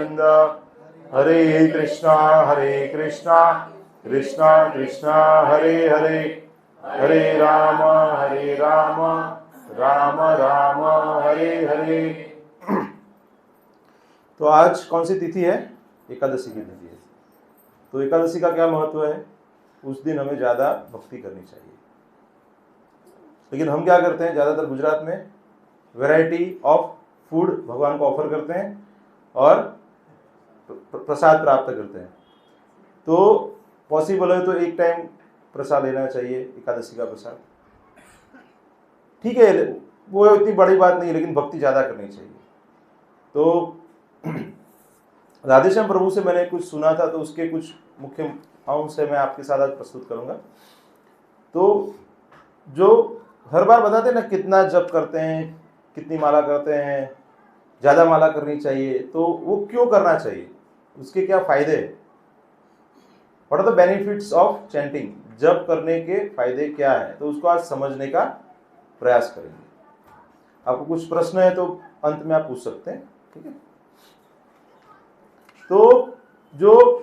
गोविंद। हरे कृष्णा कृष्णा कृष्णा हरे हरे, हरे राम राम राम हरे हरे। तो आज कौन सी तिथि है? एकादशी की तिथि है। तो एकादशी का क्या महत्व है? उस दिन हमें ज़्यादा भक्ति करनी चाहिए। लेकिन हम क्या करते हैं, ज़्यादातर गुजरात में वैरायटी ऑफ फूड भगवान को ऑफर करते हैं और प्रसाद प्राप्त करते हैं। तो पॉसिबल है तो एक टाइम प्रसाद लेना चाहिए, एकादशी का प्रसाद। ठीक है, वो इतनी बड़ी बात नहीं है, लेकिन भक्ति ज़्यादा करनी चाहिए। तो राधेश्याम प्रभु से मैंने कुछ सुना था, तो उसके कुछ मुख्य अंश से मैं आपके साथ आज प्रस्तुत करूंगा। तो जो हर बार बताते हैं ना, कितना जप करते हैं, कितनी माला करते हैं, ज़्यादा माला करनी चाहिए, तो वो क्यों करना चाहिए, उसके क्या फायदे हैं, what are the benefits of chanting, जप करने के फायदे क्या है, तो उसको आज समझने का प्रयास करेंगे। आपको कुछ प्रश्न है तो अंत में आप पूछ सकते हैं, ठीक है। तो जो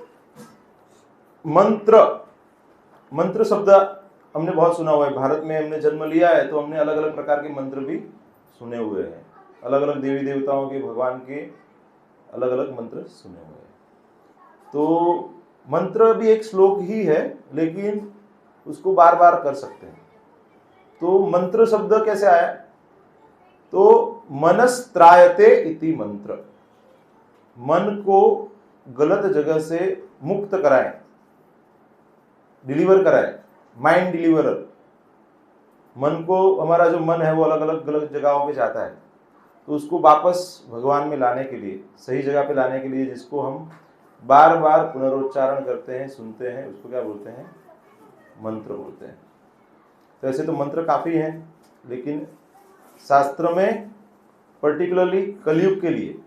मंत्र शब्द हमने बहुत सुना हुआ है। भारत में हमने जन्म लिया है तो हमने अलग अलग प्रकार के मंत्र भी सुने हुए हैं। अलग अलग देवी देवताओं के, भगवान के अलग अलग मंत्र सुने हुए हैं। तो मंत्र भी एक श्लोक ही है, लेकिन उसको बार बार कर सकते हैं। तो मंत्र शब्द कैसे आया? तो मनस्त्रायते इति मंत्र, मन को गलत जगह से मुक्त कराए, डिलीवर कराए, माइंड डिलीवरर। मन को, हमारा जो मन है वो अलग अलग गलत जगहों पे जाता है, तो उसको वापस भगवान में लाने के लिए, सही जगह पे लाने के लिए, जिसको हम बार बार पुनरोच्चारण करते हैं, सुनते हैं, उसको क्या बोलते हैं? मंत्र बोलते हैं। तो ऐसे तो मंत्र काफ़ी हैं, लेकिन शास्त्र में पर्टिकुलरली कलयुग के लिए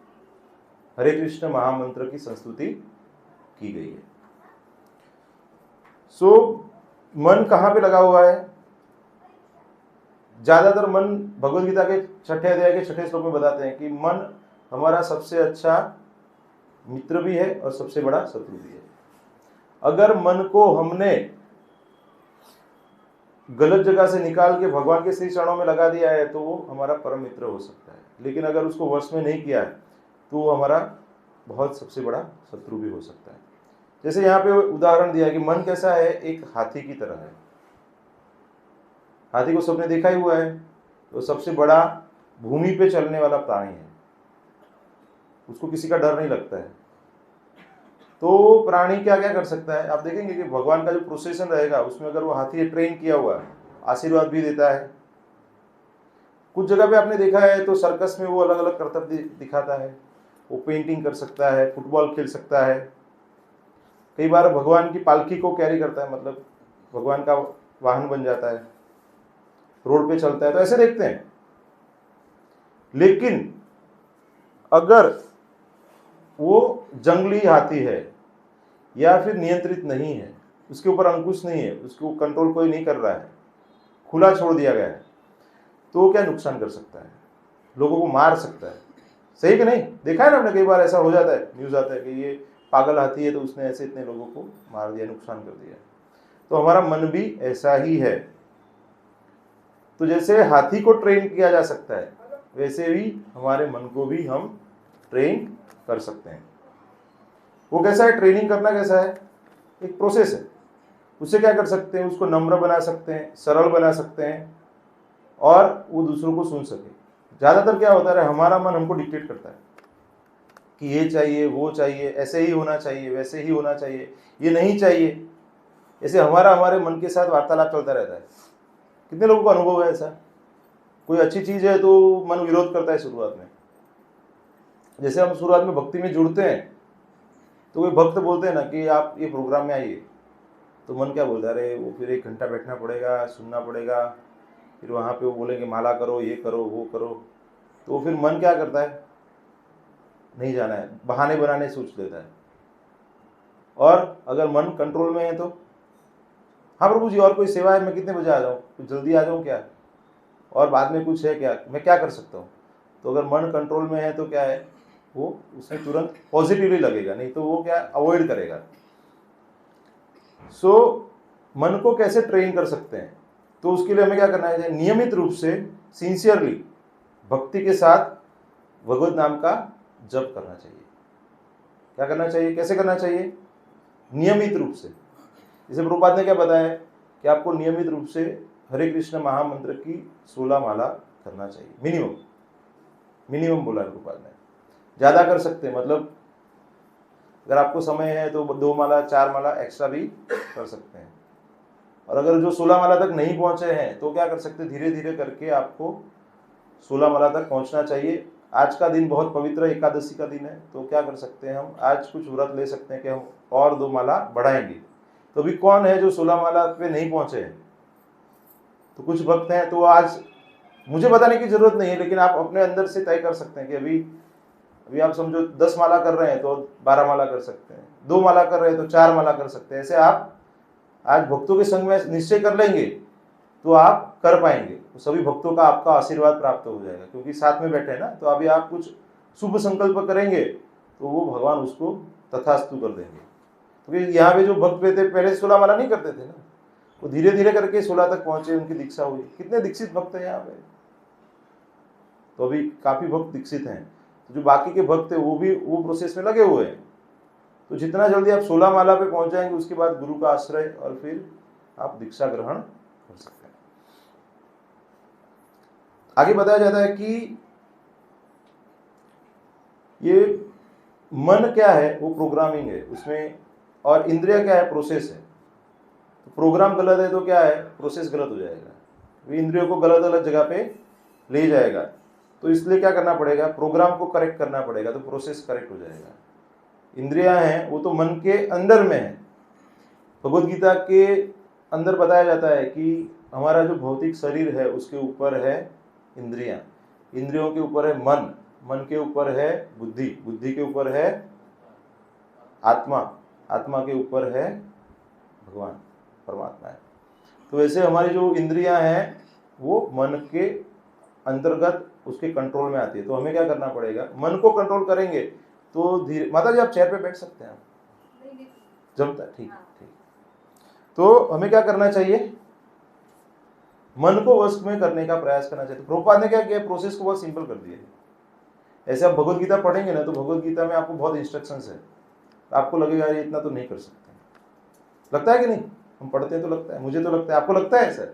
हरे कृष्ण महामंत्र की संस्तुति की गई है। मन कहाँ पे लगा हुआ है? ज्यादातर मन भगवद गीता के 6 अध्याय के 6 श्लोक में बताते हैं कि मन हमारा सबसे अच्छा मित्र भी है और सबसे बड़ा शत्रु भी है। अगर मन को हमने गलत जगह से निकाल के भगवान के श्री चरणों में लगा दिया है तो वो हमारा परम मित्र हो सकता है, लेकिन अगर उसको वश में नहीं किया है तो वो हमारा बहुत सबसे बड़ा शत्रु भी हो सकता है। जैसे यहाँ पे उदाहरण दिया कि मन कैसा है, एक हाथी की तरह है। हाथी को सबने देखा ही हुआ है, तो सबसे बड़ा भूमि पे चलने वाला प्राणी है, उसको किसी का डर नहीं लगता है। तो प्राणी क्या क्या कर सकता है, आप देखेंगे कि भगवान का जो प्रोसेसन रहेगा उसमें अगर वो हाथी ट्रेन किया हुआ है, आशीर्वाद भी देता है। कुछ जगह पे आपने देखा है तो सर्कस में वो अलग अलग करतब दिखाता है, वो पेंटिंग कर सकता है, फुटबॉल खेल सकता है, कई बार भगवान की पालकी को कैरी करता है, मतलब भगवान का वाहन बन जाता है, रोड पे चलता है, तो ऐसे देखते हैं। लेकिन अगर वो जंगली हाथी है या फिर नियंत्रित नहीं है, उसके ऊपर अंकुश नहीं है, उसको कंट्रोल कोई नहीं कर रहा है, खुला छोड़ दिया गया है, तो क्या नुकसान कर सकता है, लोगों को मार सकता है। सही कि नहीं? देखा है ना आपने, कई बार ऐसा हो जाता है, न्यूज़ आता है कि ये पागल हाथी है तो उसने ऐसे इतने लोगों को मार दिया, नुकसान कर दिया। तो हमारा मन भी ऐसा ही है। तो जैसे हाथी को ट्रेन किया जा सकता है, वैसे ही हमारे मन को भी हम ट्रेन कर सकते हैं। वो कैसा है, ट्रेनिंग करना कैसा है? एक प्रोसेस है। उससे क्या कर सकते हैं, उसको नम्र बना सकते हैं, सरल बना सकते हैं, और वो दूसरों को सुन सके। ज़्यादातर क्या होता है, हमारा मन हमको डिक्टेट करता है कि ये चाहिए, वो चाहिए, ऐसे ही होना चाहिए, वैसे ही होना चाहिए, ये नहीं चाहिए। ऐसे हमारे मन के साथ वार्तालाप चलता रहता है। कितने लोगों को अनुभव है ऐसा? कोई अच्छी चीज़ है तो मन विरोध करता है शुरुआत में। जैसे हम शुरुआत में भक्ति में जुड़ते हैं तो कोई भक्त बोलते हैं ना कि आप ये प्रोग्राम में आइए, तो मन क्या बोलता है, अरे वो फिर 1 घंटा बैठना पड़ेगा, सुनना पड़ेगा, फिर वहाँ पे वो बोलेंगे माला करो, ये करो, वो करो, तो फिर मन क्या करता है, नहीं जाना है, बहाने बनाने सोच लेता है। और अगर मन कंट्रोल में है तो हाँ प्रभु जी और कोई सेवा है, मैं कितने बजे आ जाऊँ, कुछ जल्दी आ जाऊँ क्या, और बाद में कुछ है क्या, मैं क्या कर सकता हूँ। तो अगर मन कंट्रोल में है तो क्या है, वो उसमें तुरंत पॉजिटिवली लगेगा, नहीं तो वो क्या अवॉइड करेगा। सो मन को कैसे ट्रेन कर सकते हैं, तो उसके लिए हमें क्या करना है, नियमित रूप से सिंसियरली भक्ति के साथ भगवत नाम का जप करना चाहिए। क्या करना चाहिए, कैसे करना चाहिए, नियमित रूप से। जैसे प्रभुपाद ने क्या बताया कि आपको नियमित रूप से हरे कृष्ण महामंत्र की 16 माला करना चाहिए, मिनिमम बोला प्रभुपाद ने। ज्यादा कर सकते हैं, मतलब अगर आपको समय है तो 2 माला 4 माला एक्स्ट्रा भी कर सकते हैं। और अगर जो 16 माला तक नहीं पहुंचे हैं तो क्या कर सकते हैं, धीरे धीरे करके आपको 16 माला तक पहुंचना चाहिए। आज का दिन बहुत पवित्र एकादशी का दिन है, तो क्या कर सकते हैं, हम आज कुछ व्रत ले सकते हैं कि हम और 2 माला बढ़ाएंगे। तो अभी कौन है जो 16 माला पे नहीं पहुंचे हैं, तो कुछ भक्त हैं, तो आज मुझे बताने की जरूरत नहीं है, लेकिन आप अपने अंदर से तय कर सकते हैं कि अभी आप समझो 10 माला कर रहे हैं तो 12 माला कर सकते हैं, 2 माला कर रहे हैं तो 4 माला कर सकते हैं। ऐसे आप आज भक्तों के संग में निश्चय कर लेंगे तो आप कर पाएंगे, तो सभी भक्तों का आपका आशीर्वाद प्राप्त हो जाएगा, क्योंकि साथ में बैठे हैं ना। तो अभी आप कुछ शुभ संकल्प करेंगे तो वो भगवान उसको तथास्तु कर देंगे। क्योंकि यहाँ पे जो भक्त थे पहले 16 माला नहीं करते थे ना, वो धीरे धीरे करके 16 तक पहुंचे, उनकी दीक्षा हुई। कितने दीक्षित भक्त हैं यहाँ पे, तो अभी काफी भक्त दीक्षित हैं। तो जो बाकी के भक्त है वो भी वो प्रोसेस में लगे हुए हैं। तो जितना जल्दी आप 16 माला पे पहुंच जाएंगे, उसके बाद गुरु का आश्रय और फिर आप दीक्षा ग्रहण कर सकते हैं। आगे बताया जाता है कि ये मन क्या है, वो प्रोग्रामिंग है उसमें, और इंद्रिया क्या है, प्रोसेस है। तो प्रोग्राम गलत है तो क्या है, प्रोसेस गलत हो जाएगा, वो इंद्रियों को गलत गलत जगह पे ले जाएगा। तो इसलिए क्या करना पड़ेगा, प्रोग्राम को करेक्ट करना पड़ेगा, तो प्रोसेस करेक्ट हो जाएगा। इंद्रियां हैं वो तो मन के अंदर में है। भगवद गीता के अंदर बताया जाता है कि हमारा जो भौतिक शरीर है उसके ऊपर है इंद्रियां, इंद्रियों के ऊपर है मन, मन के ऊपर है बुद्धि, बुद्धि के ऊपर है आत्मा, आत्मा के ऊपर है भगवान परमात्मा है। तो वैसे हमारी जो इंद्रियां हैं वो मन के अंतर्गत उसके कंट्रोल में आती है। तो हमें क्या करना पड़ेगा, मन को कंट्रोल करेंगे तो धीरे। माता जी आप चेयर पे बैठ सकते हैं, जमता है, ठीक ठीक। तो हमें क्या करना चाहिए, मन को वश में करने का प्रयास करना चाहिए। तो प्रभुपाद ने क्या किया, प्रोसेस को बहुत सिंपल कर दिया है। ऐसे आप भगवद गीता पढ़ेंगे ना, तो भगवद गीता में आपको बहुत इंस्ट्रक्शंस है, आपको लगेगा ये इतना तो नहीं कर सकते। लगता है कि नहीं, हम पढ़ते हैं तो लगता है, मुझे तो लगता है, आपको लगता है सर।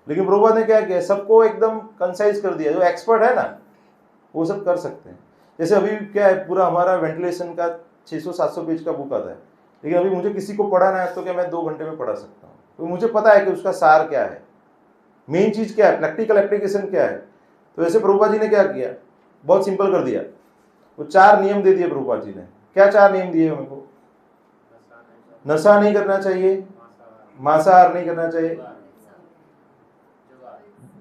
लेकिन प्रभुपाद ने क्या किया, सबको एकदम कंसाइज कर दिया। जो एक्सपर्ट है ना वो सब कर सकते हैं। जैसे अभी क्या है, पूरा हमारा वेंटिलेशन का 600-700 पेज का बुक आता है, लेकिन अभी मुझे किसी को पढ़ाना है तो क्या मैं 2 घंटे में पढ़ा सकता हूँ, तो मुझे पता है कि उसका सार क्या है, मेन चीज क्या है, प्रैक्टिकल एप्लीकेशन क्या है। तो ऐसे प्रभुपाद जी ने क्या किया, बहुत सिंपल कर दिया। वो 4 नियम दे दिए प्रभुपाद जी ने। क्या 4 नियम दिए हमको, नशा नहीं करना चाहिए, मांसाहार नहीं करना चाहिए,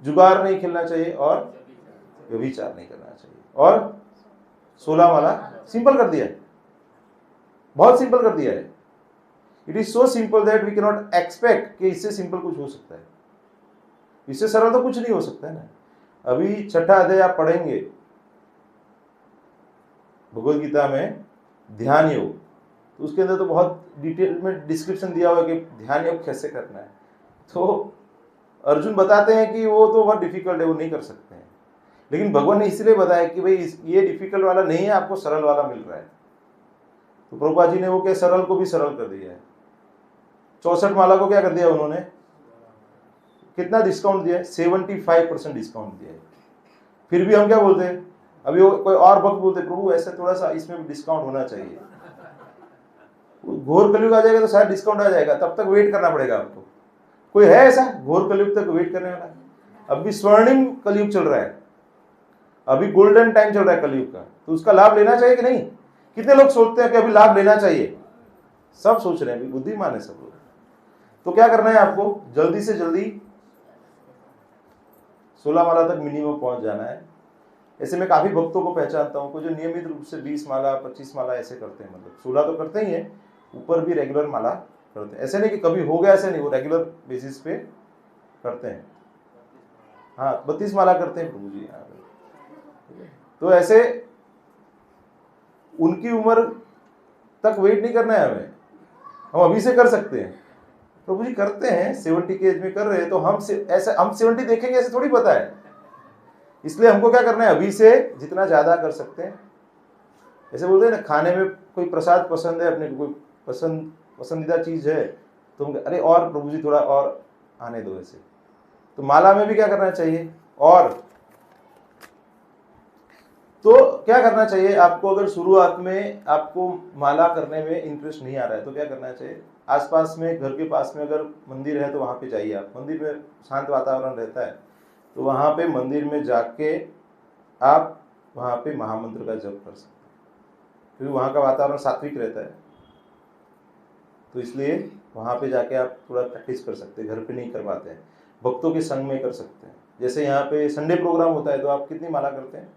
जुगार नहीं खेलना चाहिए, और व्यभिचार नहीं करना चाहिए, और 16 माला। सिंपल कर दिया है, बहुत सिंपल कर दिया है। It is so simple that we can not expect कि इससे सिंपल कुछ हो सकता है। इससे सरल तो कुछ नहीं हो सकता है ना। अभी 6ठा अध्याय आप पढ़ेंगे भगवद गीता में, ध्यान योग, तो उसके अंदर तो बहुत डिटेल में डिस्क्रिप्शन दिया हुआ है कि ध्यान योग कैसे करना है। तो अर्जुन बताते हैं कि वो तो बहुत डिफिकल्ट है, वो नहीं कर सकते हैं, लेकिन भगवान ने इसलिए बताया कि भाई ये डिफिकल्ट वाला नहीं है, आपको सरल वाला मिल रहा है। तो प्रभुपाद जी ने वो क्या, सरल को भी सरल कर दिया है। 64 माला को क्या कर दिया उन्होंने, कितना डिस्काउंट दिया है, 75% डिस्काउंट दिया है। फिर भी हम क्या बोलते हैं, अभी वो कोई और भक्त बोलते हैं, प्रभु ऐसे थोड़ा सा इसमें भी डिस्काउंट होना चाहिए। घोर कलयुग आ जाएगा तो शायद डिस्काउंट आ जाएगा, तब तक वेट करना पड़ेगा आपको। कोई है ऐसा घोर कलयुग तक वेट करने वाला? अभी स्वर्णिम कलयुग चल रहा है, अभी गोल्डन टाइम चल रहा है कलयुग का, तो उसका लाभ लेना चाहिए कि नहीं? कितने लोग सोचते हैं कि अभी लाभ लेना चाहिए? सब सोच रहे हैं, अभी बुद्धिमान है सब लोग। तो क्या करना है आपको, जल्दी से जल्दी 16 माला तक मिनिमम पहुंच जाना है। ऐसे में काफी भक्तों को पहचानता हूं जो नियमित रूप से 20 माला 25 माला ऐसे करते हैं, मतलब 16 तो करते ही है, ऊपर भी रेगुलर माला करते हैं। ऐसे नहीं कि कभी हो गया, ऐसे नहीं, वो रेगुलर बेसिस पे करते हैं। हाँ 32 माला करते हैं प्रभु जी यहाँ पे। तो ऐसे उनकी उम्र तक वेट नहीं करना है हमें, हम अभी से कर सकते हैं। प्रभु जी करते हैं 70 के एज में कर रहे हैं, तो हम ऐसे हम 70 देखेंगे ऐसे थोड़ी पता है। इसलिए हमको क्या करना है, अभी से जितना ज्यादा कर सकते हैं। ऐसे बोलते हैं ना, खाने में कोई प्रसाद पसंद है अपने को, कोई पसंदीदा चीज है, तो हम अरे और प्रभु जी थोड़ा और आने दो। ऐसे तो माला में भी क्या करना चाहिए, और तो क्या करना चाहिए आपको, अगर शुरुआत में आपको माला करने में इंटरेस्ट नहीं आ रहा है तो क्या करना चाहिए, आसपास में घर के पास में अगर मंदिर है तो वहां पे जाइए। आप मंदिर में शांत वातावरण रहता है, तो वहां पे मंदिर में जाके आप वहां पे महामंत्र का जप कर सकते हैं, क्योंकि वहां का वातावरण सात्विक रहता है। तो इसलिए वहां पे जाके आप थोड़ा प्रैक्टिस कर सकते हैं, घर पे नहीं कर पाते हैं, भक्तों के संग में कर सकते हैं। जैसे यहाँ पे संडे प्रोग्राम होता है तो आप कितनी माला करते हैं,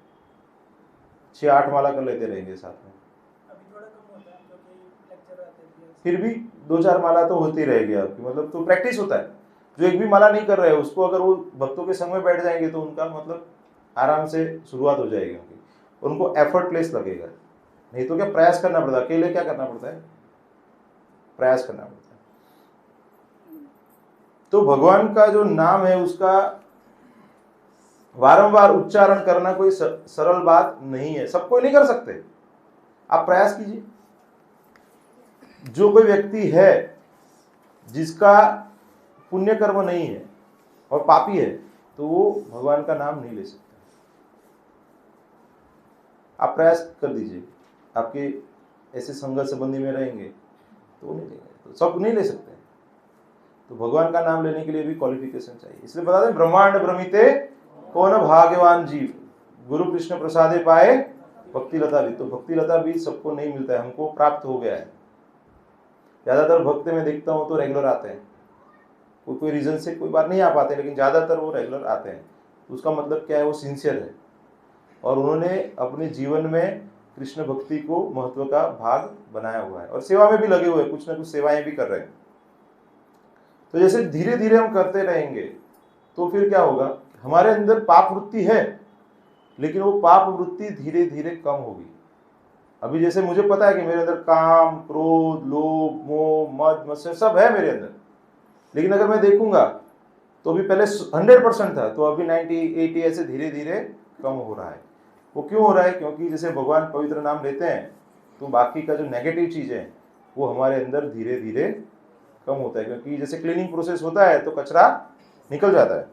6-8 माला कर लेते रहेंगे साथ में। अभी थोड़ा कम होता है क्योंकि लेक्चर आते हैं, फिर भी 2-4 माला तो होती रहेगी आपकी, मतलब तो प्रैक्टिस होता है। जो एक भी माला नहीं कर रहे हैं उसको अगर वो भक्तों के संग में बैठ जाएंगे तो उनका मतलब आराम से शुरुआत हो जाएगी उनकी, और उनको एफर्टलेस लगेगा। नहीं तो क्या प्रयास करना पड़ता है, अकेले क्या करना पड़ता है, प्रयास करना पड़ता है। तो भगवान का जो नाम है उसका बारंबार उच्चारण करना कोई सरल बात नहीं है, सब कोई नहीं कर सकते। आप प्रयास कीजिए। जो कोई व्यक्ति है जिसका पुण्य कर्म नहीं है और पापी है, तो वो भगवान का नाम नहीं ले सकता। आप प्रयास कर दीजिए, आपके ऐसे संघर्ष संबंधी में रहेंगे तो नहीं लेंगे, तो सब नहीं ले सकते। तो भगवान का नाम लेने के लिए भी क्वालिफिकेशन चाहिए। इसलिए बता दें, ब्रह्मांड भ्रमिते कौन भाग्यवान जीव, गुरु कृष्ण प्रसादे पाए भक्ति लता भी। तो भक्ति लता भी सबको नहीं मिलता है, हमको प्राप्त हो गया है। ज्यादातर भक्त में देखता हूँ तो रेगुलर आते हैं, कोई रीजन से कोई बार नहीं आ पाते, लेकिन ज्यादातर वो रेगुलर आते हैं। तो उसका मतलब क्या है, वो सिंसियर है और उन्होंने अपने जीवन में कृष्ण भक्ति को महत्व का भाग बनाया हुआ है और सेवा में भी लगे हुए हैं, कुछ ना कुछ सेवाएं भी कर रहे हैं। तो जैसे धीरे धीरे हम करते रहेंगे तो फिर क्या होगा, हमारे अंदर पाप वृत्ति है, लेकिन वो पाप वृत्ति धीरे धीरे कम होगी। अभी जैसे मुझे पता है कि मेरे अंदर काम, क्रोध, लोभ, मोह, मद, मत्सर सब है मेरे अंदर, लेकिन अगर मैं देखूंगा तो अभी पहले 100% था, तो अभी 90-80 ऐसे धीरे धीरे कम हो रहा है। वो क्यों हो रहा है, क्योंकि जैसे भगवान पवित्र नाम लेते हैं तो बाकी का जो नेगेटिव चीज है वो हमारे अंदर धीरे धीरे कम होता है, क्योंकि जैसे क्लीनिंग प्रोसेस होता है तो कचरा निकल जाता है।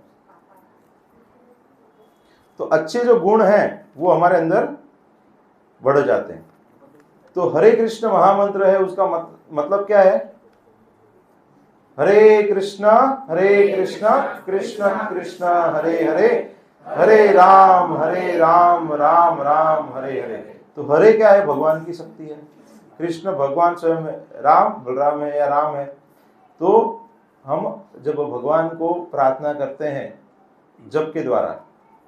तो अच्छे जो गुण हैं वो हमारे अंदर बढ़ जाते हैं। तो हरे कृष्ण महामंत्र है, उसका मतलब क्या है, हरे कृष्ण कृष्ण कृष्ण हरे हरे, हरे राम राम राम हरे हरे। तो हरे क्या है, भगवान की शक्ति है। कृष्ण भगवान स्वयं है, राम बलराम है या राम है। तो हम जब भगवान को प्रार्थना करते हैं जप के द्वारा,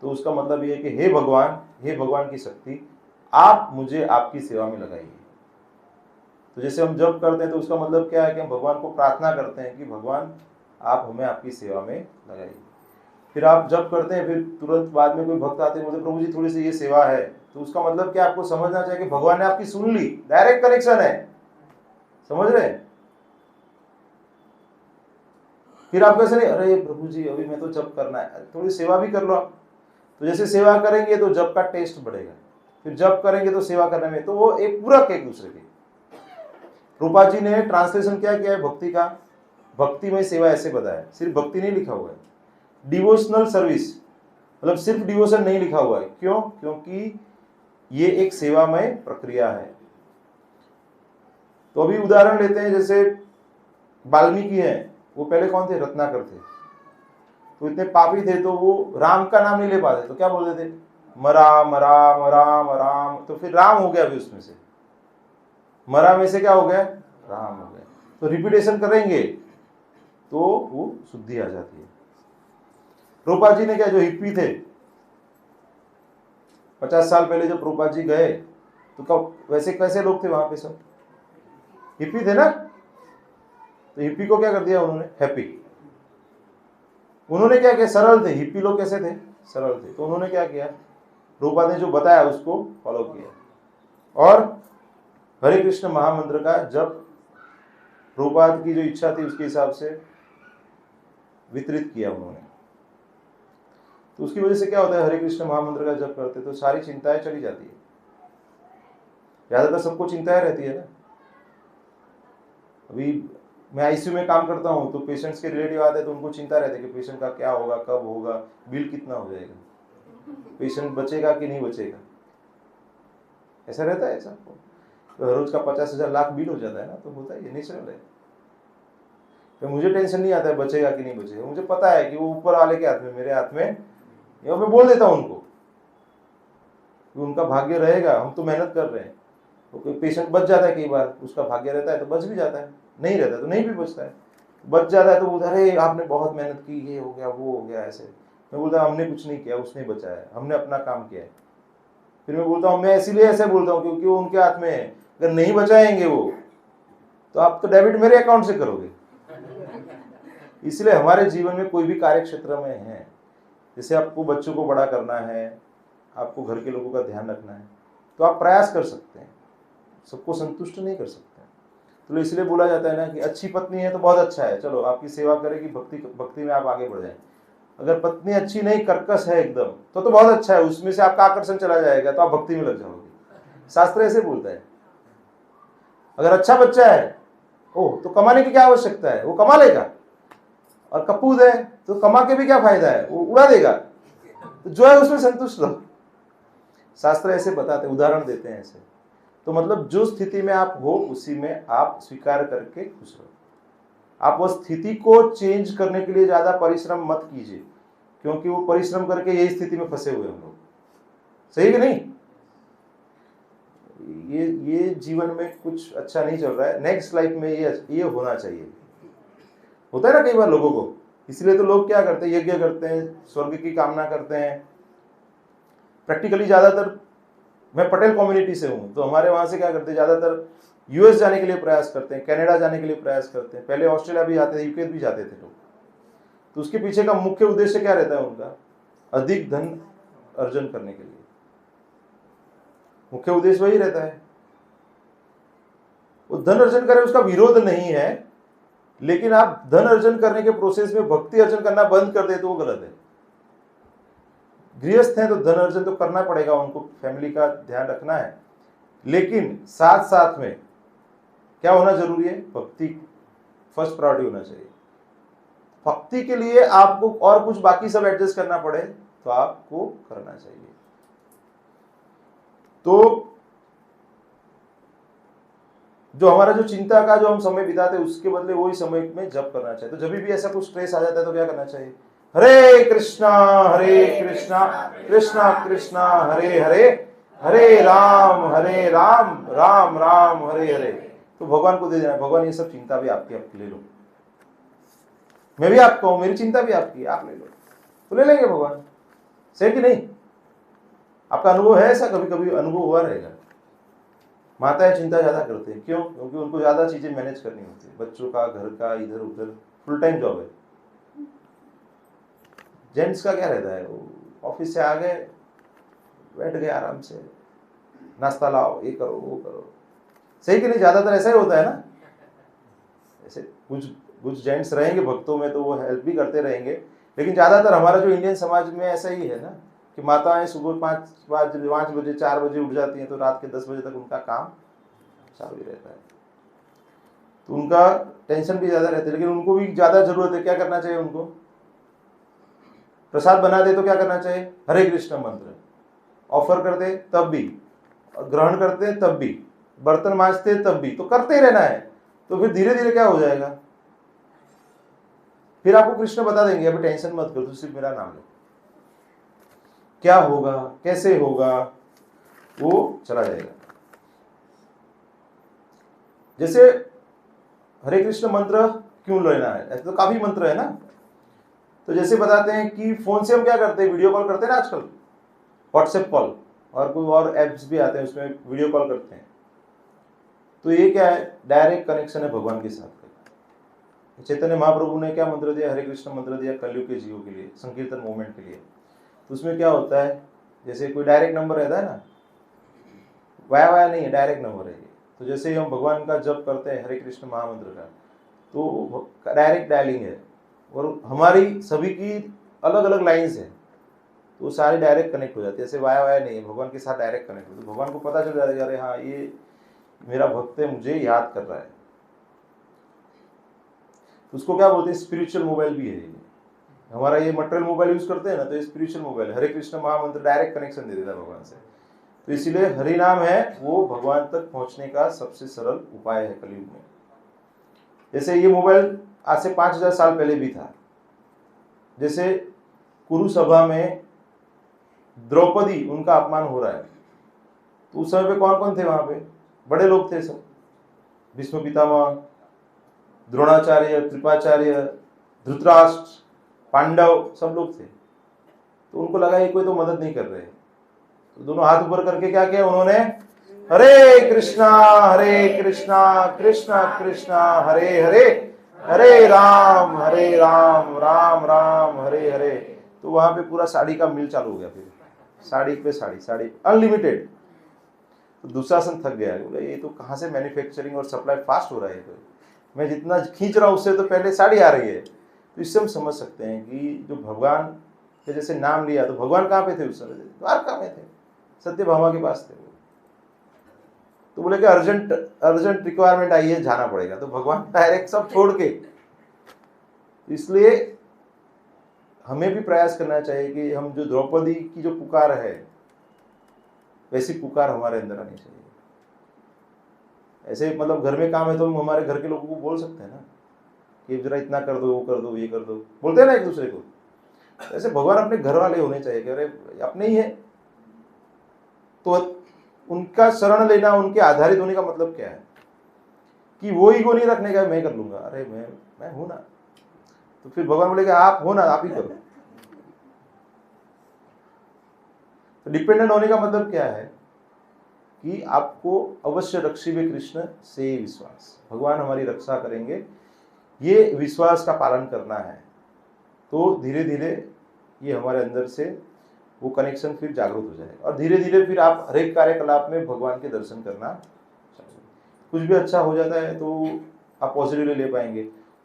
तो उसका मतलब ये है कि हे भगवान की शक्ति, आप मुझे आपकी सेवा में लगाइए। तो जैसे हम जप करते हैं तो उसका मतलब क्या है कि हम भगवान को प्रार्थना करते हैं कि भगवान आप हमें आपकी सेवा में लगाइए। फिर आप जप करते हैं, फिर तुरंत बाद में कोई भक्त आते हैं, बोलते प्रभु जी थोड़ी सी ये सेवा है, तो उसका मतलब क्या, आपको समझना चाहिए कि भगवान ने आपकी सुन ली, डायरेक्ट कनेक्शन है, समझ रहे। फिर आप कैसे नहीं, अरे प्रभु जी अभी मैं तो जप करना है, थोड़ी सेवा भी कर लो आप। तो जैसे सेवा करेंगे तो जप का टेस्ट बढ़ेगा, फिर जप करेंगे तो सेवा करने में, तो वो एक पूरक है एक दूसरे के। रूपा जी ने ट्रांसलेशन क्या किया है भक्ति का, भक्ति में सेवा ऐसे बताया, सिर्फ भक्ति नहीं लिखा हुआ है, डिवोशनल सर्विस, मतलब सिर्फ डिवोशन नहीं लिखा हुआ है। क्यों, क्योंकि ये एक सेवामय प्रक्रिया है। तो अभी उदाहरण लेते हैं, जैसे वाल्मीकि है, वो पहले कौन थे, रत्नाकर थे। तो इतने पापी थे तो वो राम का नाम नहीं ले पाते, तो क्या बोलते थे, मरा मरा राम राम, तो फिर राम हो गया अभी उसमें से, मरा में से क्या हो गया, राम हो गया। तो रिपीटेशन करेंगे तो वो शुद्धि आ जाती है। रूपा जी ने क्या, जो हिप्पी थे 50 साल पहले जब रूपा जी गए तो कब वैसे कैसे लोग थे वहां पे, सब हिप्पी थे ना। तो हिप्पी को क्या कर दिया उन्होंने, हैप्पी। उन्होंने क्या किया, सरल थे, हिप्पी लोग कैसे थे, सरल थे। तो उन्होंने क्या किया, रूपा ने जो बताया उसको फॉलो किया, और हरे कृष्ण महामंत्र का जब प्रभुपाद की जो इच्छा थी उसके हिसाब से वितरित किया उन्होंने। तो उसकी वजह से क्या होता है, हरे कृष्ण महामंत्र का जप करते तो सारी चिंताएं चली जाती है। ज्यादातर सबको चिंताएं रहती है ना। अभी मैं आईसीयू में काम करता हूँ तो पेशेंट्स के रिलेटिव आते हैं तो उनको चिंता रहती है कि पेशेंट का क्या होगा, कब होगा, बिल कितना हो जाएगा, पेशेंट बचेगा कि नहीं बचेगा, ऐसा रहता है सबको। तो रोज का 50,000 लाख बिल हो जाता है ना, तो होता है, ये नेचुरल है। तो मुझे टेंशन नहीं आता है बचेगा कि नहीं बचेगा, मुझे पता है कि वो ऊपर वाले के हाथ में, मेरे हाथ में, ये मैं बोल देता हूँ उनको कि उनका भाग्य रहेगा, हम तो मेहनत कर रहे हैं। तो कोई पेशेंट बच जाता है, कई बार उसका भाग्य रहता है तो बच भी जाता है, नहीं रहता है तो नहीं भी बचता है। बच जाता है तो बोलता है अरे आपने बहुत मेहनत की, ये हो गया वो हो गया, ऐसे। मैं बोलता हूँ हमने कुछ नहीं किया, उसने बचाया, हमने अपना काम किया है। फिर मैं बोलता हूँ, मैं इसीलिए ऐसे बोलता हूँ क्योंकि वो उनके हाथ में है, अगर नहीं बचाएंगे वो तो आप तो डेबिट मेरे अकाउंट से करोगे। इसलिए हमारे जीवन में कोई भी कार्य क्षेत्र में है, जैसे आपको बच्चों को बड़ा करना है, आपको घर के लोगों का ध्यान रखना है, तो आप प्रयास कर सकते हैं, सबको संतुष्ट नहीं कर सकते। तो इसलिए बोला जाता है ना कि अच्छी पत्नी है तो बहुत अच्छा है, चलो आपकी सेवा करेगी, भक्ति में आप आगे बढ़ जाए। अगर पत्नी अच्छी नहीं, कर्कश है एकदम, तो बहुत अच्छा है, उसमें से आपका आकर्षण चला जाएगा तो आप भक्ति में लग जाओगे। शास्त्र ऐसे बोलता है। अगर अच्छा बच्चा है, ओह तो कमाने की क्या आवश्यकता है, वो कमा लेगा। और कपूत है तो कमा के भी क्या फायदा है, वो उड़ा देगा। तो जो है उसमें संतुष्ट रहो। शास्त्र ऐसे बताते, उदाहरण देते हैं ऐसे। तो मतलब जो स्थिति में आप हो उसी में आप स्वीकार करके खुश रहो। आप वो स्थिति को चेंज करने के लिए ज्यादा परिश्रम मत कीजिए, क्योंकि वो परिश्रम करके यही स्थिति में फंसे हुए हम लोग। सही कि नहीं? ये जीवन में कुछ अच्छा नहीं चल रहा है, नेक्स्ट लाइफ में ये होना चाहिए। होता है ना कई बार लोगों को, इसलिए तो लोग क्या करते हैं, यज्ञ करते हैं, स्वर्ग की कामना करते हैं। प्रैक्टिकली ज्यादातर, मैं पटेल कम्युनिटी से हूं तो हमारे वहां से क्या करते हैं, ज्यादातर यूएस जाने के लिए प्रयास करते हैं, कनाडा जाने के लिए प्रयास करते हैं, पहले ऑस्ट्रेलिया भी जाते थे, यूके भी जाते थे लोग। तो उसके पीछे का मुख्य उद्देश्य क्या रहता है उनका, अधिक धन अर्जन करने के लिए। मुख्य उद्देश्य वही रहता है। वो धन अर्जन करे, उसका विरोध नहीं है, लेकिन आप धन अर्जन करने के प्रोसेस में भक्ति अर्जन करना बंद कर दे तो वो गलत है। गृहस्थ हैं तो धन अर्जन तो करना पड़ेगा, उनको फैमिली का ध्यान रखना है, लेकिन साथ साथ में क्या होना जरूरी है, भक्ति फर्स्ट प्रायोरिटी होना चाहिए। भक्ति के लिए आपको और कुछ बाकी सब एडजस्ट करना पड़े तो आपको करना चाहिए। तो जो हमारा जो चिंता का जो हम समय बिताते हैं उसके बदले वही समय में जप करना चाहिए। तो जब भी ऐसा कुछ स्ट्रेस आ जाता है तो क्या करना चाहिए, हरे कृष्णा कृष्णा कृष्णा हरे हरे, हरे राम राम राम हरे हरे। तो भगवान को दे देना, भगवान ये सब चिंता भी आपकी, आप ले लो, मैं भी आपका हूं, मेरी चिंता भी आपकी, आप ले लो। तो ले लेंगे भगवान, सही कि नहीं? आपका अनुभव है ऐसा, कभी कभी अनुभव हुआ रहेगा। माताएं चिंता ज्यादा करते हैं, क्यों? क्योंकि उनको ज्यादा चीजें मैनेज करनी होती है, बच्चों का, घर का, इधर उधर, फुल टाइम जॉब है। जेंट्स का क्या रहता है, वो ऑफिस से आ गए, बैठ गए आराम से, नाश्ता लाओ, ये करो वो करो, सही कि नहीं? ज्यादातर ऐसा ही होता है ना। ऐसे कुछ जेंट्स रहेंगे भक्तों में तो वो हेल्प भी करते रहेंगे, लेकिन ज्यादातर हमारा जो इंडियन समाज में ऐसा ही है ना कि माताएं सुबह 5 बजे 4 बजे उठ जाती हैं तो रात के 10 बजे तक उनका काम चालू ही रहता है। तो उनका टेंशन भी ज्यादा रहता है, लेकिन उनको भी ज्यादा जरूरत है। क्या करना चाहिए उनको? प्रसाद बना दे तो क्या करना चाहिए, हरे कृष्ण मंत्र ऑफर करते तब भी, ग्रहण करते तब भी, बर्तन मांजते तब भी, तो करते ही रहना है। तो फिर धीरे धीरे क्या हो जाएगा, फिर आपको कृष्ण बता देंगे अभी टेंशन मत करो, तो सिर्फ मेरा नाम लो, क्या होगा कैसे होगा वो चला जाएगा। जैसे हरे कृष्ण मंत्र क्यों लेना है, ऐसे तो काफी मंत्र है ना। तो जैसे बताते हैं कि फोन से हम क्या करते हैं, वीडियो कॉल करते हैं ना आजकल, व्हाट्सएप कॉल, और कोई और एप्स भी आते हैं उसमें वीडियो कॉल करते हैं। तो ये क्या है, डायरेक्ट कनेक्शन है भगवान के साथ का। चैतन्य महाप्रभु ने क्या मंत्र दिया, हरे कृष्ण मंत्र दिया कलयुग के जीवों के लिए, संकीर्तन मूवमेंट के लिए। तो उसमें क्या होता है, जैसे कोई डायरेक्ट नंबर रहता है ना, वाया वाया नहीं है, डायरेक्ट नंबर है ये। तो जैसे ही हम भगवान का जप करते हैं हरे कृष्ण महामंत्र का, तो डायरेक्ट डायलिंग है, और हमारी सभी की अलग अलग लाइन्स है, तो वो सारी डायरेक्ट कनेक्ट हो जाती है। ऐसे वाया वाया नहीं है, भगवान के साथ डायरेक्ट कनेक्ट हो, तो भगवान को पता चल जाता है अरे हाँ ये मेरा भक्त है, मुझे याद कर रहा है। तो उसको क्या बोलते हैं, स्पिरिचुअल मोबाइल भी है ये। हमारा ये मटेरियल मोबाइल यूज करते हैं ना, तो ये स्पिरिचुअल मोबाइल, हरे कृष्ण महामंत्र डायरेक्ट कनेक्शन दे देता है भगवान से। तो इसीलिए हरि नाम है वो भगवान तक पहुंचने का सबसे सरल उपाय है कलयुग में। जैसे ये मोबाइल आज से 5000 साल पहले भी था। जैसे कुरु सभा में द्रौपदी, उनका अपमान हो रहा है, तो उस समय पे कौन कौन थे वहां पे, बड़े लोग थे सब, भीष्म पितामह, द्रोणाचार्य, कृपाचार्य, धृतराष्ट्र, पांडव, सब लोग थे। तो उनको लगा ये कोई तो मदद नहीं कर रहे, तो दोनों हाथ ऊपर करके क्या किया उन्होंने, हरे कृष्णा कृष्णा कृष्णा हरे हरे, हरे राम राम राम हरे हरे। तो वहां पे पूरा साड़ी का मिल चालू हो गया, फिर साड़ी पे साड़ी, साड़ी अनलिमिटेड। तो दुशासन थक गया, बोले ये तो कहाँ से मैन्युफैक्चरिंग और सप्लाई फास्ट हो रहा है, तो मैं जितना खींच रहा हूँ उससे तो पहले साड़ी आ रही है। तो इससे हम समझ सकते हैं कि जो भगवान के जैसे नाम लिया, तो भगवान कहाँ पे थे उस समय, द्वारका में थे, सत्यभामा के पास थे वो। तो बोले कि अर्जेंट रिक्वायरमेंट आई है, जाना पड़ेगा, तो भगवान डायरेक्ट सब छोड़ के। इसलिए हमें भी प्रयास करना चाहिए कि हम जो द्रौपदी की जो पुकार है, वैसी पुकार हमारे अंदर आनी चाहिए। ऐसे मतलब घर में काम है तो हम हमारे घर के लोगों को बोल सकते हैं ना कि जरा इतना कर दो, वो कर दो, ये कर दो, बोलते हैं ना एक दूसरे को। ऐसे भगवान अपने घर वाले होने चाहिए कि अरे अपने ही है, तो उनका शरण लेना, उनके आधारित होने का मतलब क्या है कि वो ईगो नहीं रखने का मैं कर लूंगा, अरे मैं हूं ना। तो फिर भगवान बोलेगा आप हो ना, आप ही करो। तो डिपेंडेंट होने का मतलब क्या है कि आपको अवश्य रक्षिबे कृष्ण से विश्वास, भगवान हमारी रक्षा करेंगे, ये विश्वास का पालन करना है। तो धीरे धीरे ये हमारे अंदर से वो कनेक्शन फिर जागृत हो जाएगा, और धीरे धीरे फिर आप हर एक कार्यकलाप में भगवान के दर्शन करना चाहिए। कुछ भी अच्छा हो जाता है तो आप पॉजिटिवली ले पाएंगे,